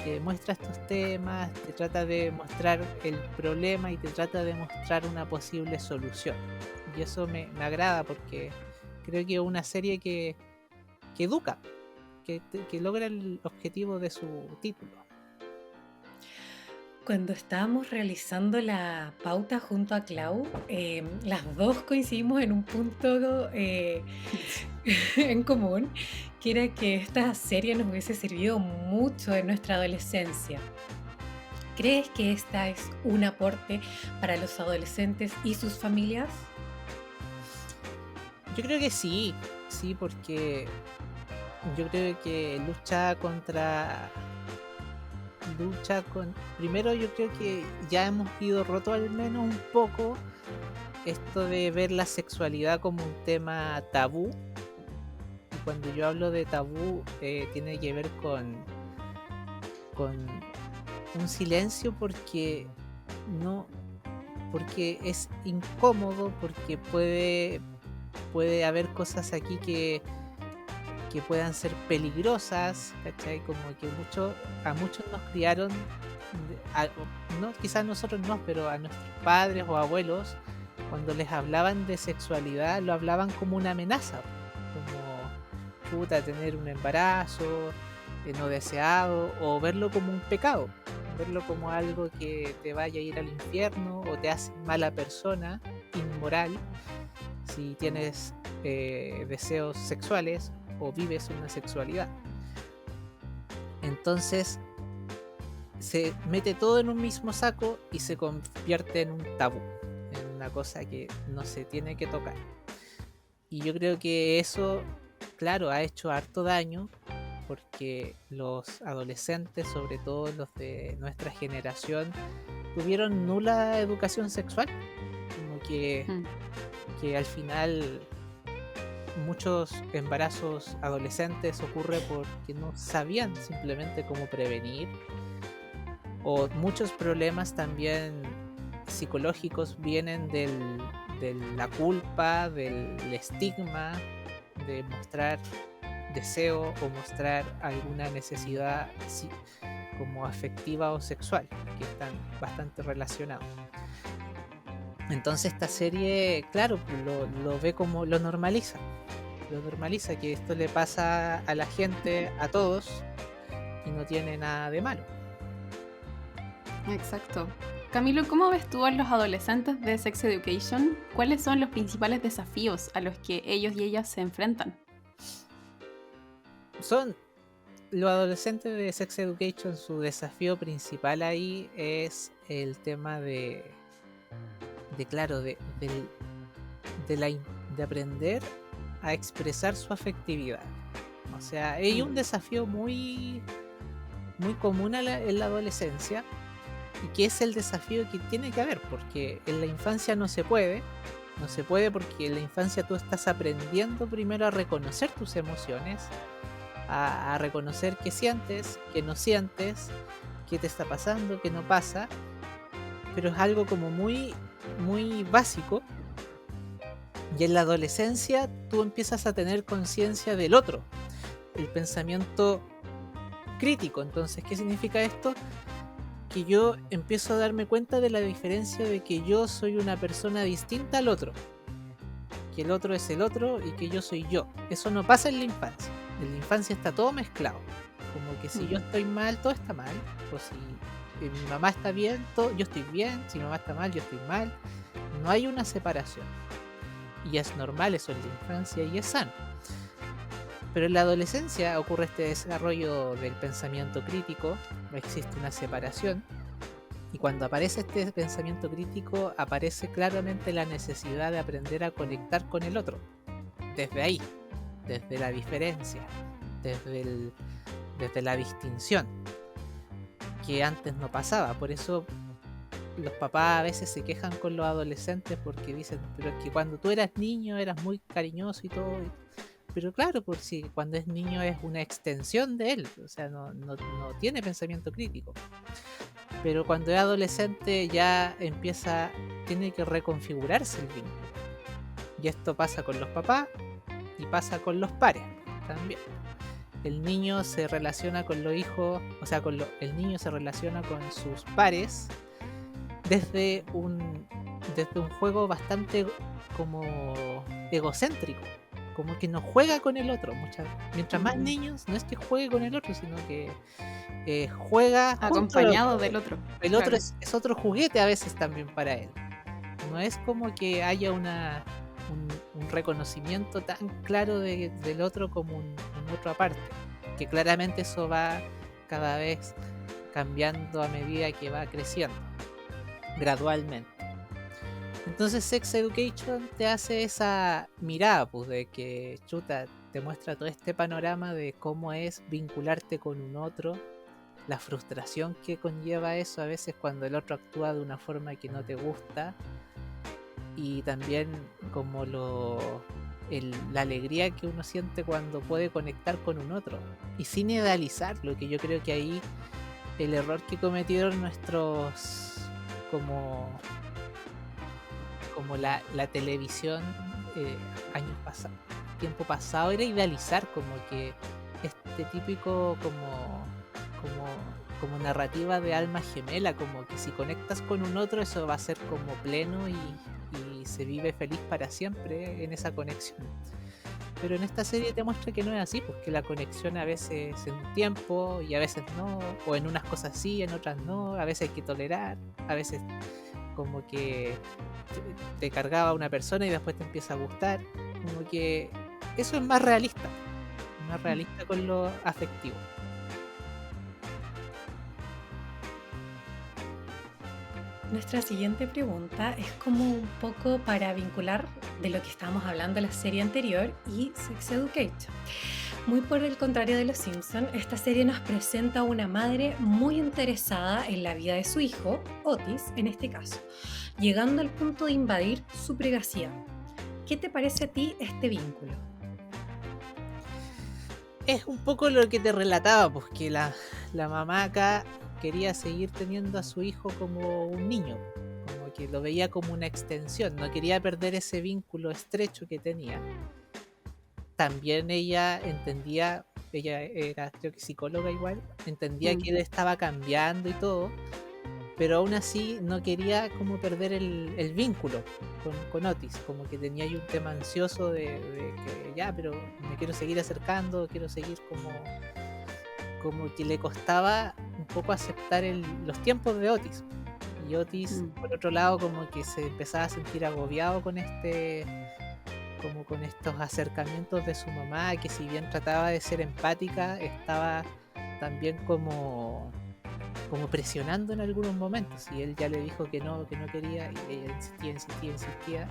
te muestra estos temas, te trata de mostrar el problema y te trata de mostrar una posible solución. Y eso me agrada porque creo que es una serie que educa, que logra el objetivo de su título.
Cuando estábamos realizando la pauta junto a Clau, las dos coincidimos en un punto en común, que era que esta serie nos hubiese servido mucho en nuestra adolescencia. ¿Crees que esta es un aporte para los adolescentes y sus familias?
Yo creo que sí, porque yo creo que primero yo creo que ya hemos ido roto al menos un poco esto de ver la sexualidad como un tema tabú. Y cuando yo hablo de tabú, tiene que ver con un silencio porque es incómodo, porque puede haber cosas aquí que puedan ser peligrosas, ¿cachai? Como que a muchos nos criaron, no, quizás nosotros no, pero a nuestros padres o abuelos, cuando les hablaban de sexualidad, lo hablaban como una amenaza, como tener un embarazo no deseado, o verlo como un pecado, verlo como algo que te vaya a ir al infierno o te hace mala persona, inmoral, si tienes deseos sexuales o vives una sexualidad. Entonces se mete todo en un mismo saco y se convierte en un tabú, en una cosa que no se tiene que tocar. Y yo creo que eso, claro, ha hecho harto daño, porque los adolescentes, sobre todo los de nuestra generación, tuvieron nula educación sexual, como que al final muchos embarazos adolescentes ocurre porque no sabían simplemente cómo prevenir, o muchos problemas también psicológicos vienen de la culpa, del estigma de mostrar deseo o mostrar alguna necesidad como afectiva o sexual, que están bastante relacionados. Entonces esta serie, claro, lo ve como lo normaliza, que esto le pasa a la gente, a todos, y no tiene nada de malo.
Exacto. Camilo, ¿cómo ves tú a los adolescentes de Sex Education? ¿Cuáles son los principales desafíos a los que ellos y ellas se enfrentan?
Son los adolescentes de Sex Education, su desafío principal ahí es el tema claro, de aprender a expresar su afectividad. O sea, hay un desafío muy, muy común en la adolescencia, y que es el desafío que tiene que haber, porque en la infancia no se puede porque en la infancia tú estás aprendiendo primero a reconocer tus emociones, a reconocer qué sientes, qué no sientes, qué te está pasando, qué no pasa, pero es algo como muy, muy básico. Y en la adolescencia tú empiezas a tener conciencia del otro, el pensamiento crítico. Entonces, ¿qué significa esto? Que yo empiezo a darme cuenta de la diferencia de que yo soy una persona distinta al otro, que el otro es el otro y que yo soy yo. Eso no pasa en la infancia. En la infancia está todo mezclado, como que si yo estoy mal, todo está mal, o si mi mamá está bien, yo estoy bien, si mi mamá está mal, yo estoy mal. No hay una separación, y es normal eso en la infancia y es sano. Pero en la adolescencia ocurre este desarrollo del pensamiento crítico, no existe una separación, y cuando aparece este pensamiento crítico aparece claramente la necesidad de aprender a conectar con el otro, desde ahí, desde la diferencia, desde la distinción, que antes no pasaba. Por eso los papás a veces se quejan con los adolescentes porque dicen, pero es que cuando tú eras niño eras muy cariñoso y todo. Pero claro, por si cuando es niño es una extensión de él, o sea, no tiene pensamiento crítico. Pero cuando es adolescente ya tiene que reconfigurarse el vínculo. Y esto pasa con los papás y pasa con los pares también. El niño se relaciona con los hijos, o sea, el niño se relaciona con sus pares desde un juego bastante como egocéntrico, como que no juega con el otro. Mientras más niños, no es que juegue con el otro, sino que juega
acompañado del otro.
El otro es otro juguete a veces también para él. No es como que haya un reconocimiento tan claro del otro como un otro aparte, que claramente eso va cada vez cambiando a medida que va creciendo, gradualmente. Entonces Sex Education te hace esa mirada, pues, de que chuta, te muestra todo este panorama de cómo es vincularte con un otro, la frustración que conlleva eso a veces cuando el otro actúa de una forma que no te gusta, y también como la alegría que uno siente cuando puede conectar con un otro, y sin idealizarlo, que yo creo que ahí el error que cometieron nuestros como la televisión tiempo pasado, era idealizar como que este típico como narrativa de alma gemela, como que si conectas con un otro eso va a ser como pleno y se vive feliz para siempre en esa conexión. Pero en esta serie te muestra que no es así, porque la conexión a veces en un tiempo y a veces no, o en unas cosas sí, en otras no, a veces hay que tolerar, a veces como que te cargaba una persona y después te empieza a gustar, como que eso es más realista con lo afectivo.
Nuestra siguiente pregunta es como un poco para vincular de lo que estábamos hablando en la serie anterior y Sex Education. Muy por el contrario de Los Simpson, esta serie nos presenta a una madre muy interesada en la vida de su hijo, Otis en este caso, llegando al punto de invadir su privacidad. ¿Qué te parece a ti este vínculo?
Es un poco lo que te relataba, pues que la mamá acá quería seguir teniendo a su hijo como un niño, como que lo veía como una extensión, no quería perder ese vínculo estrecho que tenía. También ella entendía, ella era creo que psicóloga igual, entendía que él estaba cambiando y todo, pero aún así no quería como perder el vínculo con Otis, como que tenía ahí un tema ansioso de que ya, pero me quiero seguir acercando, quiero seguir como como que le costaba un poco aceptar los tiempos de Otis. Y Otis, por otro lado, como que se empezaba a sentir agobiado con como con estos acercamientos de su mamá, que si bien trataba de ser empática, estaba también como presionando en algunos momentos. Y él ya le dijo que no quería, y ella insistía.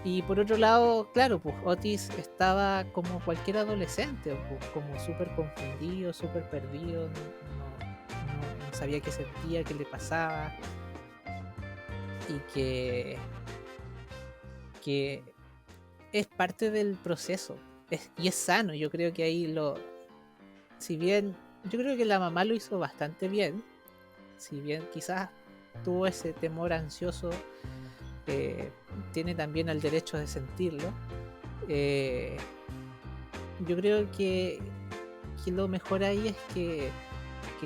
Y por otro lado, claro, pues Otis estaba como cualquier adolescente, pues, como súper confundido, súper perdido, no sabía qué sentía, qué le pasaba, y que es parte del proceso, y es sano. Yo creo que ahí si bien yo creo que la mamá lo hizo bastante bien, si bien quizás tuvo ese temor ansioso, tiene también el derecho de sentirlo. Yo creo que lo mejor ahí es que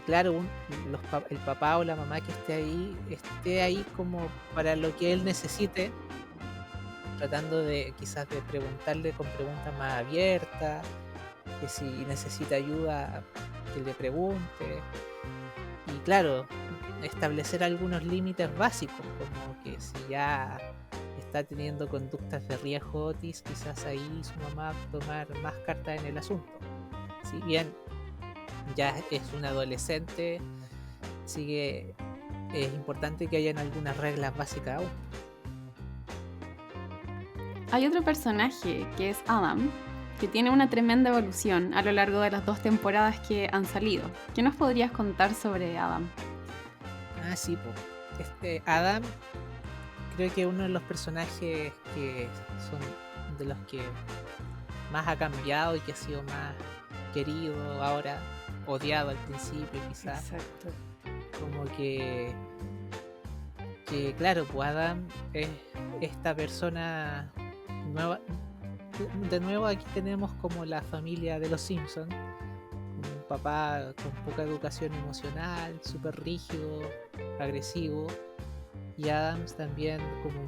claro, el papá o la mamá que esté ahí como para lo que él necesite, tratando de quizás de preguntarle con preguntas más abiertas, que si necesita ayuda, que le pregunte. Y claro, establecer algunos límites básicos, como que si ya está teniendo conductas de riesgo Otis, quizás ahí su mamá tomar más cartas en el asunto. Si bien ya es un adolescente, es importante que hayan algunas reglas básicas aún.
Hay otro personaje que es Adam, que tiene una tremenda evolución a lo largo de las 2 temporadas que han salido. ¿Qué nos podrías contar sobre Adam?
Sí, pues. Adam, creo que uno de los personajes que son de los que más ha cambiado y que ha sido más querido ahora, odiado al principio quizás.
Exacto.
Como que claro, pues Adam es esta persona nueva. De nuevo aquí tenemos como la familia de los Simpsons, un papá con poca educación emocional, súper rígido, agresivo, y Adams también como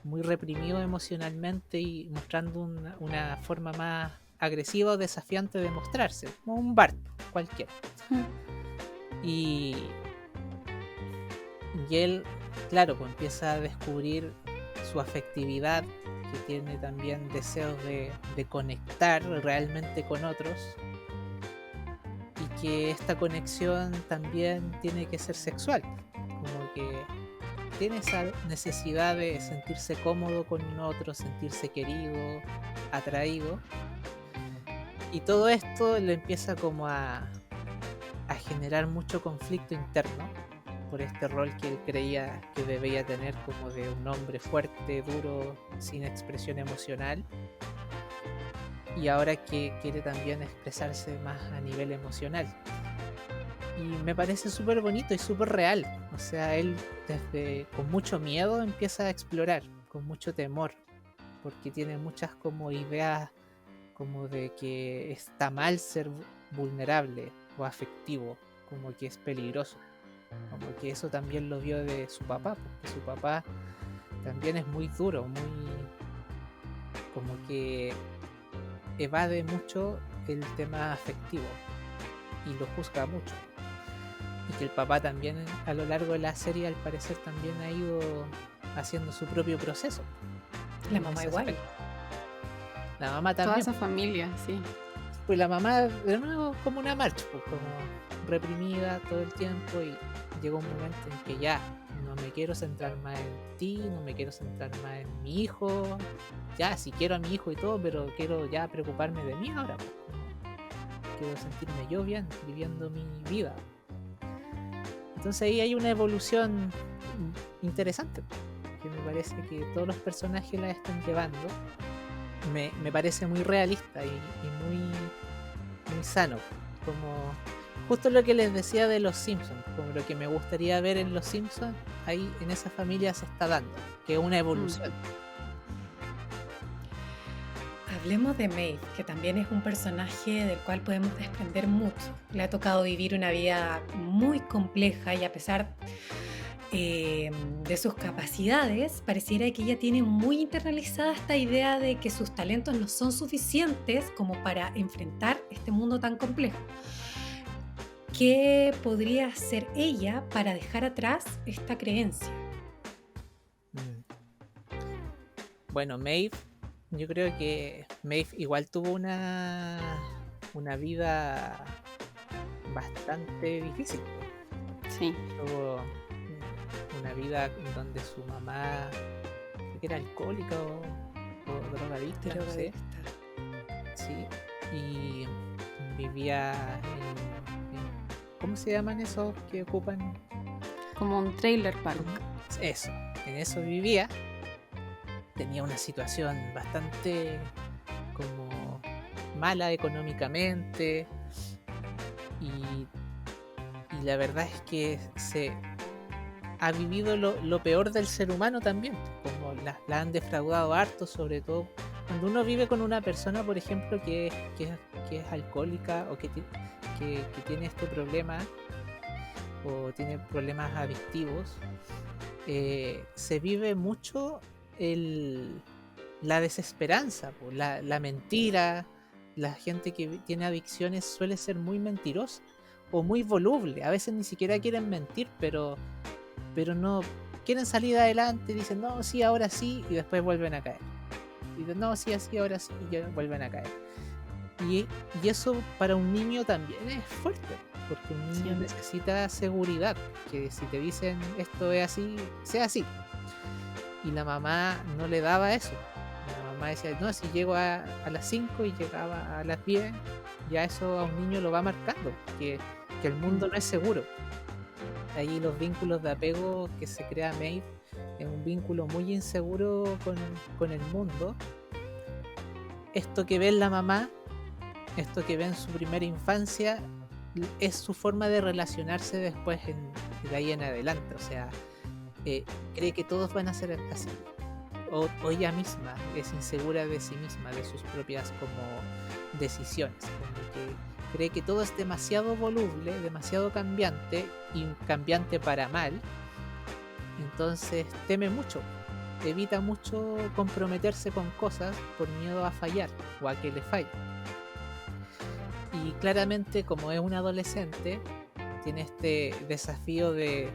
muy reprimido emocionalmente y mostrando una forma más agresiva o desafiante de mostrarse, como un Bart cualquiera. Y él, claro, pues empieza a descubrir su afectividad, que tiene también deseos de conectar realmente con otros, y que esta conexión también tiene que ser sexual, como que tiene esa necesidad de sentirse cómodo con otro, sentirse querido, atraído, y todo esto le empieza como a generar mucho conflicto interno por este rol que él creía que debía tener como de un hombre fuerte, duro, sin expresión emocional, y ahora que quiere también expresarse más a nivel emocional. Y me parece súper bonito y súper real. O sea, él con mucho miedo empieza a explorar, con mucho temor, porque tiene muchas como ideas como de que está mal ser vulnerable o afectivo, como que es peligroso. Como que eso también lo vio de su papá, porque su papá también es muy duro, muy como que evade mucho el tema afectivo y lo juzga mucho. Y que el papá también a lo largo de la serie al parecer también ha ido haciendo su propio proceso.
La mamá igual.
La mamá también.
Toda esa familia, sí.
Pues la mamá de nuevo como una marcha, pues, como reprimida todo el tiempo, y llegó un momento en que ya no me quiero centrar más en ti, no me quiero centrar más en mi hijo, ya sí quiero a mi hijo y todo, pero quiero ya preocuparme de mí ahora, pues, quiero sentirme yo bien viviendo mi vida. Entonces ahí hay una evolución interesante, que me parece que todos los personajes la están llevando. Me parece muy realista y muy sano, como justo lo que les decía de los Simpsons, como lo que me gustaría ver en los Simpsons, ahí en esa familia se está dando, que es una evolución.
Hablemos de Maeve, que también es un personaje del cual podemos desprender mucho. Le ha tocado vivir una vida muy compleja y a pesar de sus capacidades, pareciera que ella tiene muy internalizada esta idea de que sus talentos no son suficientes como para enfrentar este mundo tan complejo. ¿Qué podría hacer ella para dejar atrás esta creencia?
Mm. Bueno, Maeve, yo creo que Maeve igual tuvo una vida bastante difícil.
Sí.
Tuvo una vida donde su mamá creo que era alcohólica o drogadicta, no sé. Sí, y vivía ¿cómo se llaman esos que ocupan?
Como un trailer park.
Eso, en eso vivía. Tenía una situación bastante como mala económicamente y la verdad es que se ha vivido lo peor del ser humano también, como la han defraudado harto, sobre todo cuando uno vive con una persona, por ejemplo, que es alcohólica o que tiene este problema o tiene problemas adictivos. Se vive mucho la desesperanza, la mentira. La gente que tiene adicciones suele ser muy mentirosa o muy voluble. A veces ni siquiera quieren mentir, pero no quieren salir adelante. Dicen, no, sí, ahora sí, y después vuelven a caer. Y dicen, no, sí, así, ahora sí, y ya vuelven a caer. Y eso para un niño también es fuerte, porque un niño necesita seguridad, que si te dicen esto es así, sea así. Y la mamá no le daba eso. La mamá decía, no, si llego a las 5 y llegaba a las 10, ya eso a un niño lo va marcando, que el mundo no es seguro. Ahí los vínculos de apego que se crea Maeve es un vínculo muy inseguro con el mundo. Esto que ve en la mamá, esto que ve en su primera infancia, es su forma de relacionarse después de ahí en adelante. O sea, cree que todos van a ser así. O ella misma es insegura de sí misma, de sus propias como decisiones. Como que cree que todo es demasiado voluble, demasiado cambiante, y cambiante para mal. Entonces teme mucho, evita mucho comprometerse con cosas por miedo a fallar o a que le falle. Y claramente, como es un adolescente, tiene este desafío de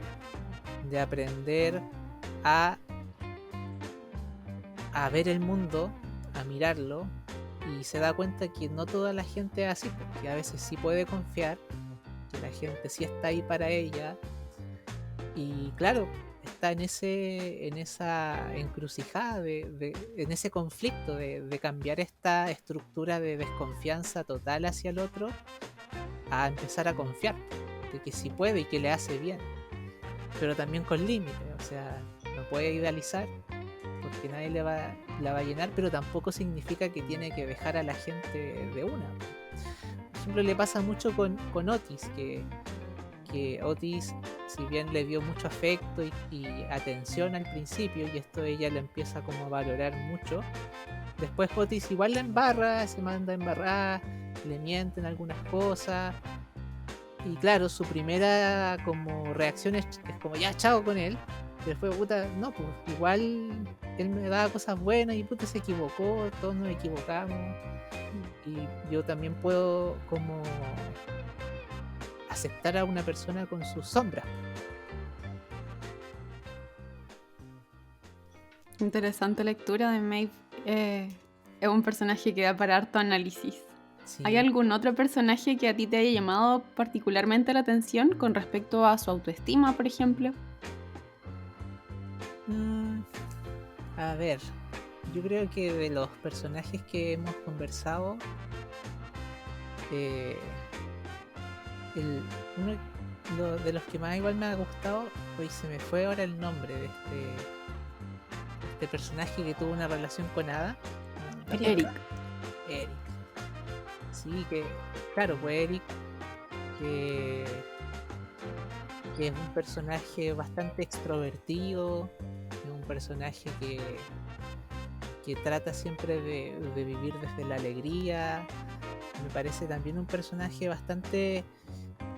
aprender a ver el mundo, a mirarlo, y se da cuenta que no toda la gente es así, porque a veces sí puede confiar, que la gente sí está ahí para ella, y claro, está en esa encrucijada, en ese conflicto de cambiar esta estructura de desconfianza total hacia el otro a empezar a confiar de que sí puede y que le hace bien, pero también con límites. O sea, no puede idealizar porque nadie la va a llenar, pero tampoco significa que tiene que dejar a la gente de una. Por ejemplo, le pasa mucho con Otis, que Otis, si bien le dio mucho afecto y atención al principio, y esto ella le empieza como a valorar mucho, después Otis igual la embarra, se manda a embarrar, le mienten algunas cosas, y claro, su primera como reacción es como ya chao con él, pero después puta, no, pues igual él me daba cosas buenas y puta se equivocó, todos nos equivocamos, y yo también puedo como aceptar a una persona con sus sombras.
Interesante lectura de Maeve. Es un personaje que da para harto análisis. Sí. ¿Hay algún otro personaje que a ti te haya llamado particularmente la atención con respecto a su autoestima, por ejemplo?
A ver, yo creo que de los personajes que hemos conversado, uno de los que más igual me ha gustado, pues se me fue ahora el nombre de este personaje que tuvo una relación con Ada.
Eric.
Sí, que claro, pues Eric, que es un personaje bastante extrovertido, es un personaje que trata siempre de vivir desde la alegría. Me parece también un personaje bastante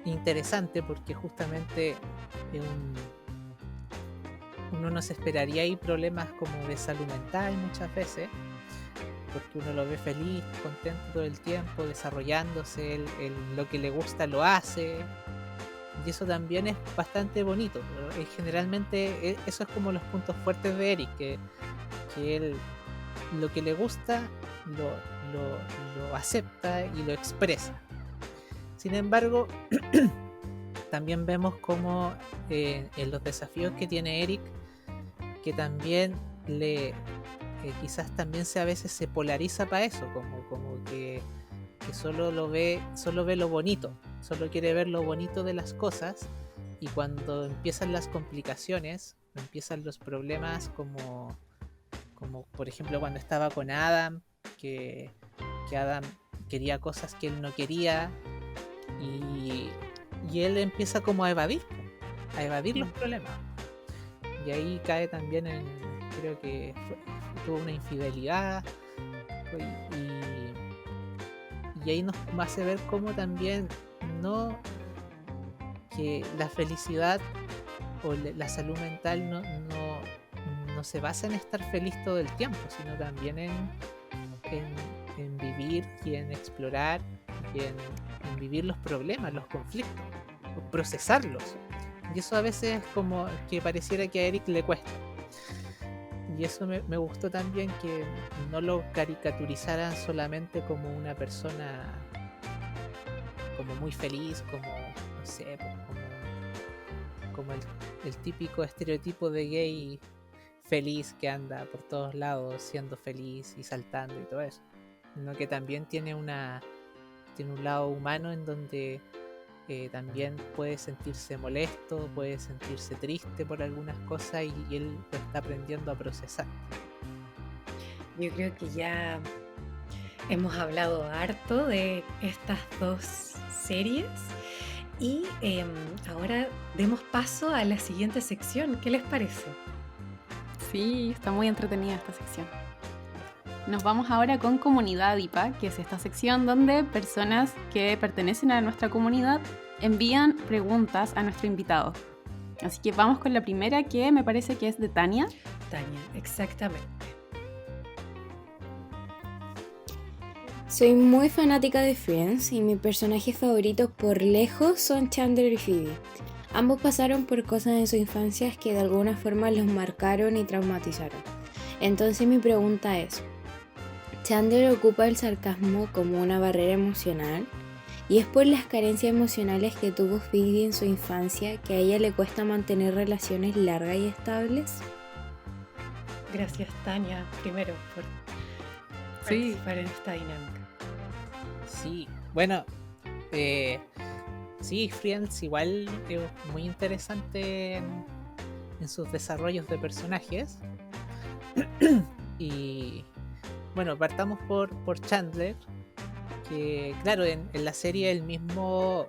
interesante porque justamente uno no se esperaría ahí problemas como de salud mental muchas veces, porque uno lo ve feliz, contento todo el tiempo, desarrollándose, lo que le gusta lo hace, y eso también es bastante bonito. Pero, generalmente eso es como los puntos fuertes de Eric, que él lo que le gusta lo acepta y lo expresa. Sin embargo, también vemos como en los desafíos que tiene Eric, que también quizás también a veces se polariza para eso, como que solo ve lo bonito, solo quiere ver lo bonito de las cosas, y cuando empiezan las complicaciones, empiezan los problemas, como por ejemplo cuando estaba con Adam, que Adam quería cosas que él no quería, y él empieza como a evadir los problemas, y ahí cae también creo que tuvo una infidelidad, y ahí nos hace ver cómo también que la felicidad o la salud mental no se basa en estar feliz todo el tiempo, sino también en vivir y en explorar y en vivir los problemas, los conflictos, procesarlos. Y eso a veces como que pareciera que a Eric le cuesta. Y eso me gustó también, que no lo caricaturizaran solamente como una persona como muy feliz, como, no sé, como el típico estereotipo de gay feliz que anda por todos lados siendo feliz y saltando y todo eso, sino que también tiene un lado humano en donde también puede sentirse molesto, puede sentirse triste por algunas cosas, y él lo está aprendiendo a procesar.
Yo creo que ya hemos hablado harto de estas dos series, y ahora demos paso a la siguiente sección. ¿Qué les parece?
Sí, está muy entretenida esta sección. Nos vamos ahora con Comunidad IPA, que es esta sección donde personas que pertenecen a nuestra comunidad envían preguntas a nuestro invitado. Así que vamos con la primera, que me parece que es de Tania.
Tania, exactamente.
Soy muy fanática de Friends y mis personajes favoritos por lejos son Chandler y Phoebe. Ambos pasaron por cosas en su infancia que de alguna forma los marcaron y traumatizaron. Entonces mi pregunta es: ¿Chandler ocupa el sarcasmo como una barrera emocional? ¿Y es por las carencias emocionales que tuvo Phoebe en su infancia que a ella le cuesta mantener relaciones largas y estables?
Gracias, Tania, primero por participar en esta dinámica.
Sí, bueno, sí, Friends igual es muy interesante en sus desarrollos de personajes. Y bueno, partamos por Chandler, que claro, en la serie él mismo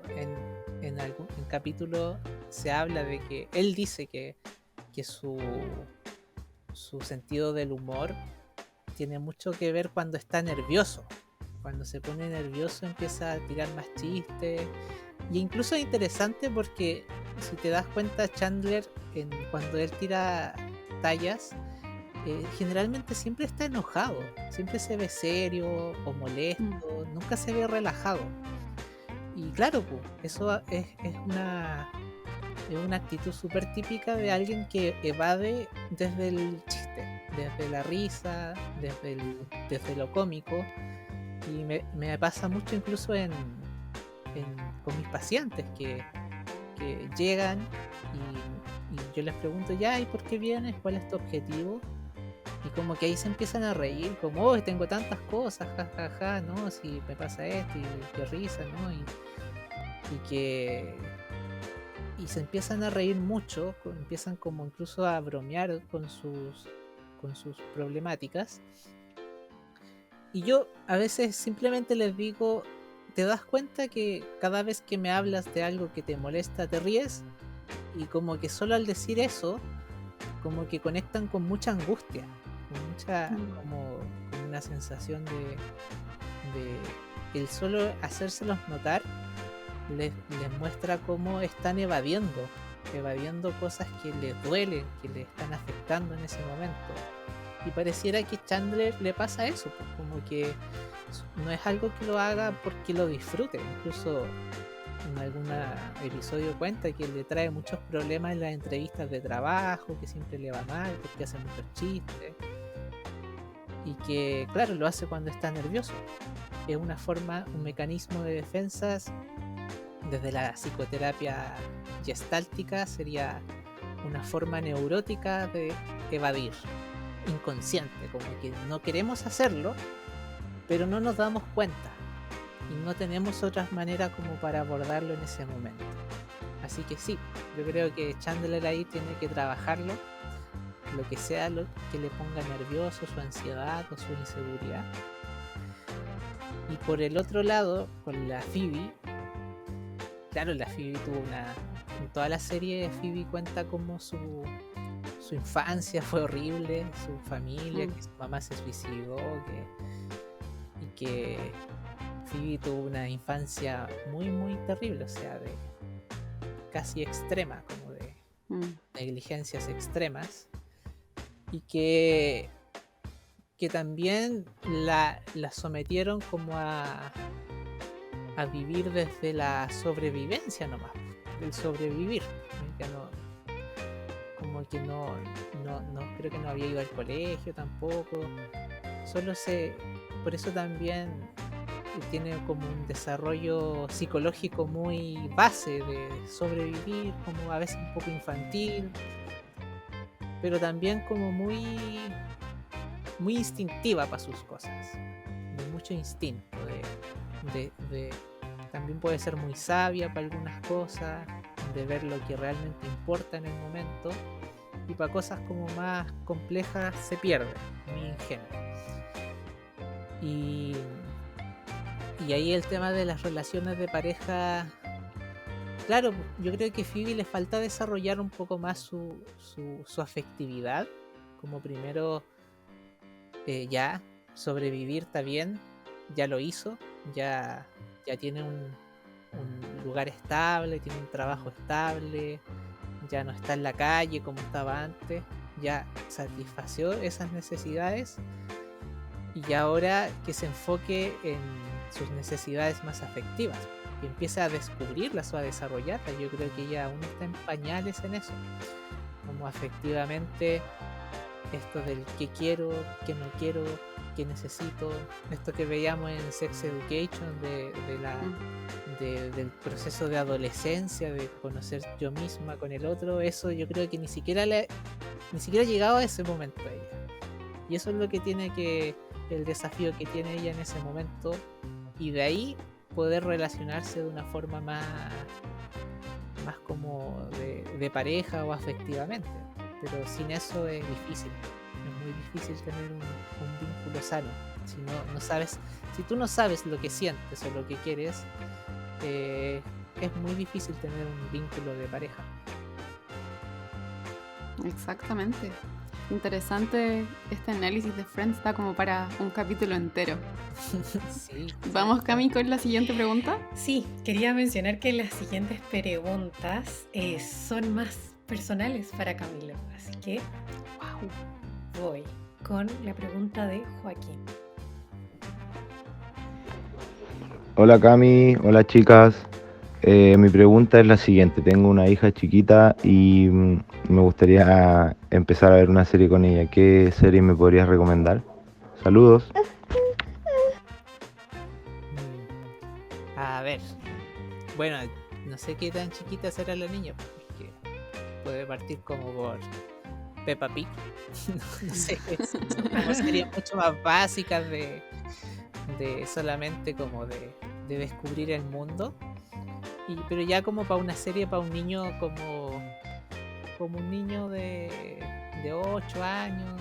en algún capítulo se habla de que él dice que su sentido del humor tiene mucho que ver cuando está nervioso. Cuando se pone nervioso empieza a tirar más chistes, y incluso es interesante porque si te das cuenta, Chandler cuando él tira tallas, generalmente siempre está enojado, siempre se ve serio o molesto, nunca se ve relajado. Y claro, pues, eso es una actitud súper típica de alguien que evade desde el chiste, desde la risa, desde lo cómico. Y me pasa mucho incluso con mis pacientes que llegan y yo les pregunto, ya, ¿y por qué vienes? ¿Cuál es tu objetivo? Y como que ahí se empiezan a reír, como, oh, tengo tantas cosas, jajaja, ¿no? Si me pasa esto, y qué risa, ¿no? Y se empiezan a reír mucho, empiezan como incluso a bromear con sus problemáticas. Y yo a veces simplemente les digo, ¿te das cuenta que cada vez que me hablas de algo que te molesta te ríes? Y como que solo al decir eso, como que conectan con mucha angustia, con mucha como una sensación de el solo hacérselos notar les muestra cómo están evadiendo evadiendo cosas que le duelen, que le están afectando en ese momento. Y pareciera que Chandler le pasa eso, pues, como que no es algo que lo haga porque lo disfrute. Incluso en algún episodio cuenta que le trae muchos problemas en las entrevistas de trabajo, que siempre le va mal porque hace muchos chistes. Y que, claro, lo hace cuando está nervioso. Es una forma, un mecanismo de defensas. Desde la psicoterapia gestáltica sería una forma neurótica de evadir, inconsciente, como que no queremos hacerlo, pero no nos damos cuenta y no tenemos otras maneras como para abordarlo en ese momento. Así que sí, yo creo que Chandler ahí tiene que trabajarlo, lo que sea lo que le ponga nervioso, su ansiedad o su inseguridad. Y por el otro lado, con la Phoebe, claro, la Phoebe tuvo en toda la serie Phoebe cuenta como su infancia fue horrible, su familia, que su mamá se suicidó, y que Phoebe tuvo una infancia muy muy terrible, o sea, de casi extrema, como de negligencias extremas, y que también la sometieron como a vivir desde la sobrevivencia nomás, del sobrevivir, que como que no creo que no había ido al colegio tampoco, por eso también tiene como un desarrollo psicológico muy base de sobrevivir, como a veces un poco infantil, pero también como muy instintiva para sus cosas, de mucho instinto, también puede ser muy sabia para algunas cosas, de ver lo que realmente importa en el momento, y para cosas como más complejas se pierde, muy ingenua. Y ahí el tema de las relaciones de pareja, claro, yo creo que a Phoebe le falta desarrollar un poco más su afectividad, como primero ya sobrevivir está bien, ya lo hizo, ya tiene un lugar estable, tiene un trabajo estable, ya no está en la calle como estaba antes, ya satisfació esas necesidades, y ahora que se enfoque en sus necesidades más afectivas, que empiece a descubrirlas o a desarrollarlas. Yo creo que ella aún está en pañales en eso, como afectivamente, esto del qué quiero, qué no quiero, qué necesito, esto que veíamos en Sex Education del proceso de adolescencia, de conocer yo misma con el otro. Eso yo creo que ni siquiera ha llegado a ese momento ella, y eso es lo que tiene el desafío que tiene ella en ese momento, y de ahí poder relacionarse de una forma más como de pareja o afectivamente. Pero sin eso es difícil, es muy difícil tener un vínculo sano. Si tú no sabes lo que sientes o lo que quieres, es muy difícil tener un vínculo de pareja.
Exactamente. Interesante, este análisis de Friends está como para un capítulo entero.
Sí.
¿Vamos, Cami, con la siguiente pregunta?
Sí, quería mencionar que las siguientes preguntas son más personales para Camilo, así que voy con la pregunta de Joaquín.
Hola Cami, hola chicas. Mi pregunta es la siguiente. Tengo una hija chiquita y me gustaría empezar a ver una serie con ella. ¿Qué serie me podrías recomendar? Saludos.
A ver, bueno, no sé qué tan chiquita será la niña, porque puede partir como por Peppa Pig. No sé, son como series mucho más básicas de solamente como de descubrir el mundo. Pero ya como para una serie para un niño como un niño de 8 años,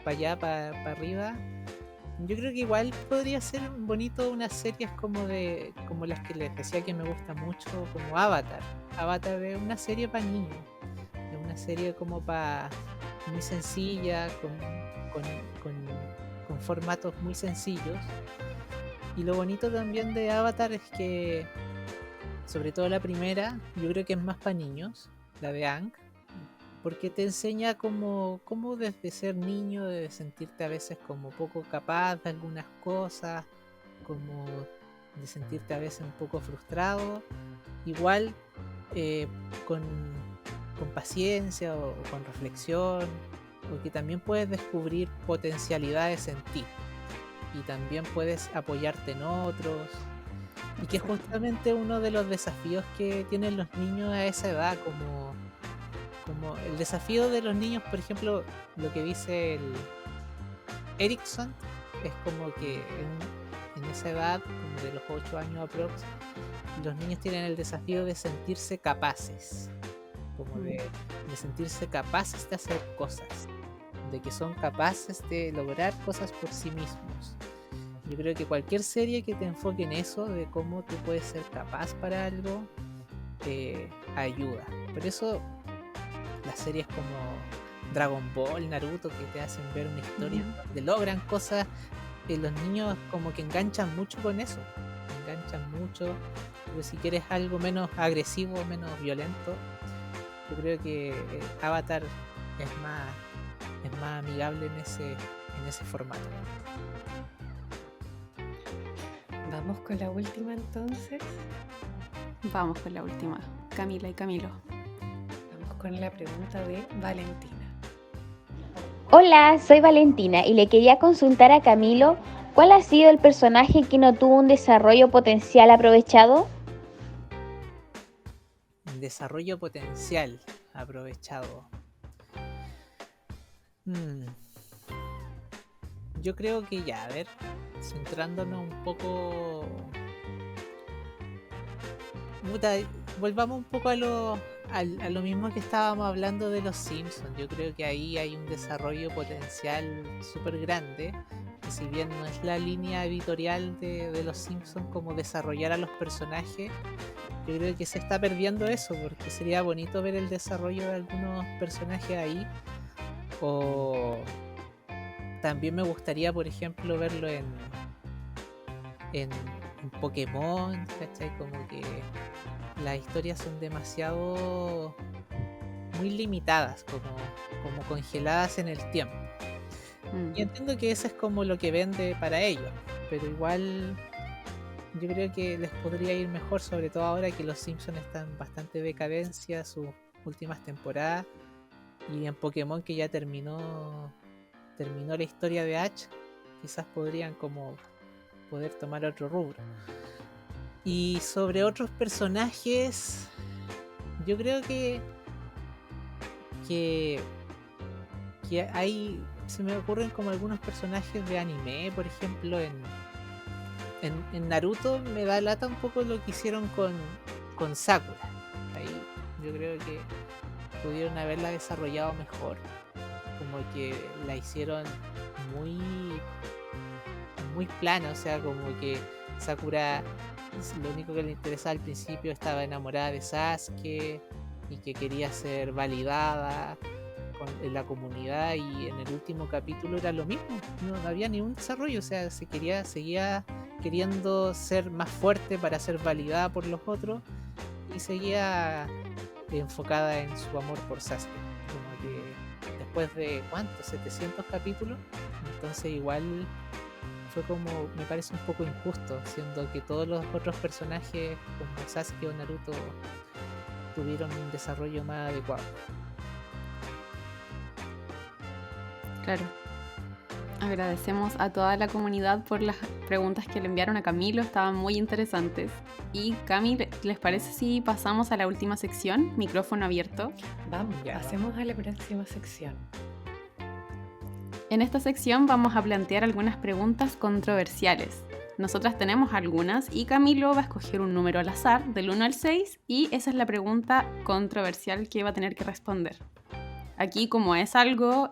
para allá, para arriba, yo creo que igual podría ser bonito unas series como las que les decía que me gusta mucho, como Avatar. Avatar es una serie para niños, es una serie como muy sencilla, con formatos muy sencillos. Y lo bonito también de Avatar es que sobre todo la primera, yo creo que es más para niños, la de Ang, porque te enseña cómo desde ser niño, de sentirte a veces como poco capaz de algunas cosas, como de sentirte a veces un poco frustrado, igual con paciencia o con reflexión, porque también puedes descubrir potencialidades en ti y también puedes apoyarte en otros, y que es justamente uno de los desafíos que tienen los niños a esa edad, como el desafío de los niños, por ejemplo, lo que dice el Erickson, es como que en esa edad, como de los 8 años aprox, los niños tienen el desafío de sentirse capaces, como de sentirse capaces de hacer cosas, de que son capaces de lograr cosas por sí mismos. Yo creo que cualquier serie que te enfoque en eso, de cómo tú puedes ser capaz para algo, ayuda. Por eso las series como Dragon Ball, Naruto, que te hacen ver una historia donde logran cosas, los niños como que enganchan mucho con eso, enganchan mucho. Pero si quieres algo menos agresivo, menos violento, yo creo que Avatar es más amigable en ese formato.
Vamos con la última entonces.
Vamos con la última, Camila y Camilo.
Vamos con la pregunta de Valentina.
Hola, soy Valentina y le quería consultar a Camilo cuál ha sido el personaje que no tuvo un desarrollo potencial aprovechado.
Desarrollo potencial aprovechado. Yo creo que ya, a ver, centrándonos un poco. Volvamos un poco a lo mismo que estábamos hablando de los Simpsons. Yo creo que ahí hay un desarrollo potencial súper grande. Que si bien no es la línea editorial de los Simpsons como desarrollar a los personajes, yo creo que se está perdiendo eso, porque sería bonito ver el desarrollo de algunos personajes ahí. O también me gustaría, por ejemplo, verlo en Pokémon, ¿cachai? Como que las historias son demasiado muy limitadas, como congeladas en el tiempo. Y entiendo que eso es como lo que vende para ellos, pero igual yo creo que les podría ir mejor, sobre todo ahora que los Simpsons están bastante decadencia sus últimas temporadas, y en Pokémon, que ya terminó la historia de Ash, quizás podrían como poder tomar otro rubro. Y sobre otros personajes, yo creo que hay, se me ocurren como algunos personajes de anime, por ejemplo en Naruto me da lata un poco lo que hicieron con Sakura. Ahí yo creo que pudieron haberla desarrollado mejor, como que la hicieron muy plana, o sea, como que Sakura, lo único que le interesaba al principio, estaba enamorada de Sasuke y que quería ser validada en la comunidad, y en el último capítulo era lo mismo, no había ningún desarrollo, o sea, seguía queriendo ser más fuerte para ser validada por los otros, y seguía enfocada en su amor por Sasuke, como que después de ¿cuántos? 700 capítulos, entonces igual fue como, me parece un poco injusto, siendo que todos los otros personajes como Sasuke o Naruto tuvieron un desarrollo más adecuado.
Claro. Agradecemos a toda la comunidad por las preguntas que le enviaron a Camilo, estaban muy interesantes. Y Cami, ¿les parece si pasamos a la última sección? Micrófono abierto.
Vamos, pasemos a la próxima sección.
En esta sección vamos a plantear algunas preguntas controversiales. Nosotras tenemos algunas y Camilo va a escoger un número al azar, del 1 al 6, y esa es la pregunta controversial que va a tener que responder. Aquí, como es algo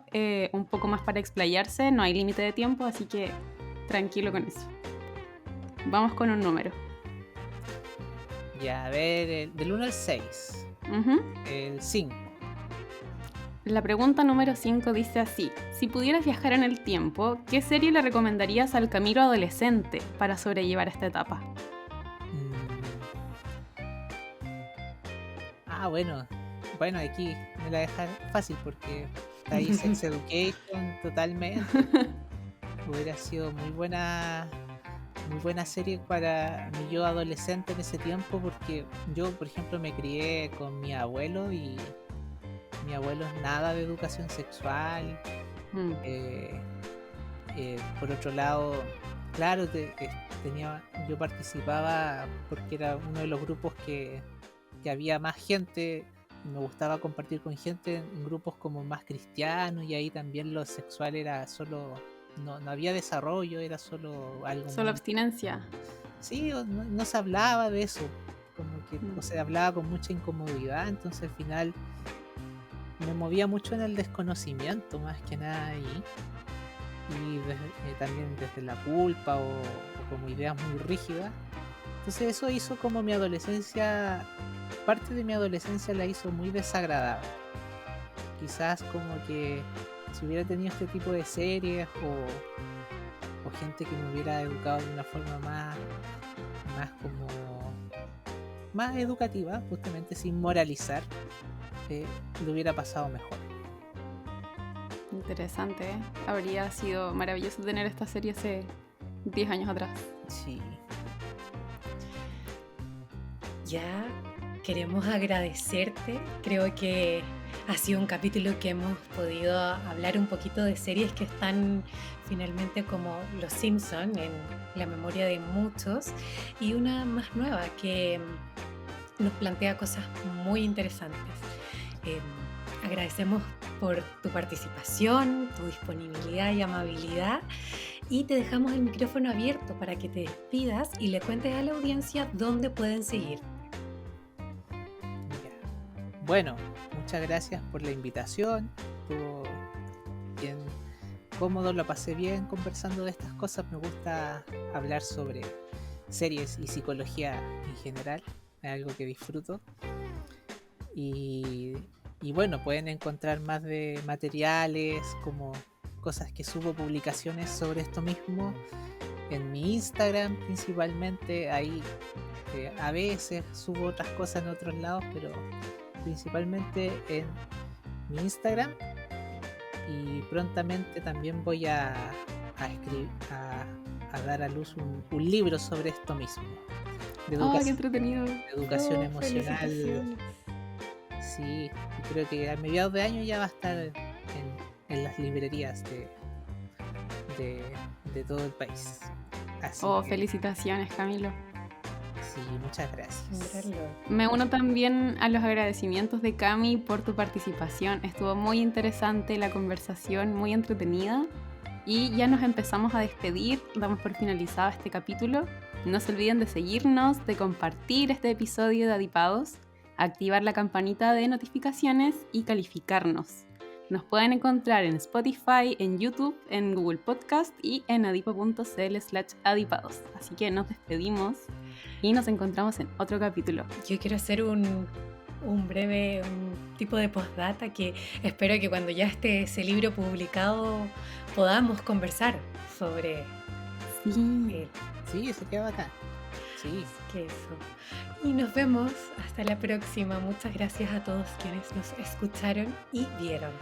un poco más para explayarse, no hay límite de tiempo, así que tranquilo con eso. Vamos con un número.
Ya, a ver, del 1 al 6. El 5.
La pregunta número 5 dice así: si pudieras viajar en el tiempo, ¿qué serie le recomendarías al Camilo adolescente para sobrellevar esta etapa?
bueno, aquí me la dejan fácil porque está ahí Sex Education totalmente. Hubiera sido muy buena serie para mi yo adolescente en ese tiempo, porque yo, por ejemplo, me crié con mi abuelo y mi abuelo es nada de educación sexual. Por otro lado, claro, yo participaba porque era uno de los grupos que había más gente. Me gustaba compartir con gente en grupos como más cristianos, y ahí también lo sexual era solo, no había desarrollo, era solo algo
Solo abstinencia.
Sí, no se hablaba de eso, como que o se hablaba con mucha incomodidad, entonces al final me movía mucho en el desconocimiento más que nada ahí, y también desde la culpa o como ideas muy rígidas. Entonces eso hizo como mi adolescencia, parte de mi adolescencia la hizo muy desagradable. Quizás como que si hubiera tenido este tipo de series o gente que me hubiera educado de una forma más educativa, justamente sin moralizar, lo hubiera pasado mejor.
Interesante, ¿eh? Habría sido maravilloso tener esta serie hace 10 años atrás.
Sí.
Ya queremos agradecerte. Creo que ha sido un capítulo que hemos podido hablar un poquito de series que están finalmente como Los Simpson en la memoria de muchos, y una más nueva que nos plantea cosas muy interesantes. Agradecemos por tu participación, tu disponibilidad y amabilidad, y te dejamos el micrófono abierto para que te despidas y le cuentes a la audiencia dónde pueden seguir.
Bueno, muchas gracias por la invitación. Estuvo bien cómodo, lo pasé bien conversando de estas cosas. Me gusta hablar sobre series y psicología en general, es algo que disfruto. Y bueno, pueden encontrar más de materiales, como cosas que subo, publicaciones sobre esto mismo en mi Instagram principalmente. Ahí a veces subo otras cosas en otros lados, pero principalmente en mi Instagram, y prontamente también voy a escribir, a dar a luz un libro sobre esto mismo de
¡Qué entretenido!
de educación emocional. Sí, creo que a mediados de año ya va a estar en las librerías de todo el país. Así que,
felicitaciones, Camilo.
Sí, muchas gracias.
Me uno también a los agradecimientos de Cami por tu participación. Estuvo muy interesante la conversación, muy entretenida. Y ya nos empezamos a despedir, damos por finalizado este capítulo. No se olviden de seguirnos, de compartir este episodio de Adipados, activar la campanita de notificaciones y calificarnos. Nos pueden encontrar en Spotify, en YouTube, en Google Podcast y en adipo.cl/adipados. Así que nos despedimos y nos encontramos en otro capítulo.
Yo quiero hacer un breve tipo de postdata, que espero que cuando ya esté ese libro publicado podamos conversar sobre él.
Sí, eso queda bacán. Sí.
Que eso. Y nos vemos hasta la próxima. Muchas gracias a todos quienes nos escucharon y vieron.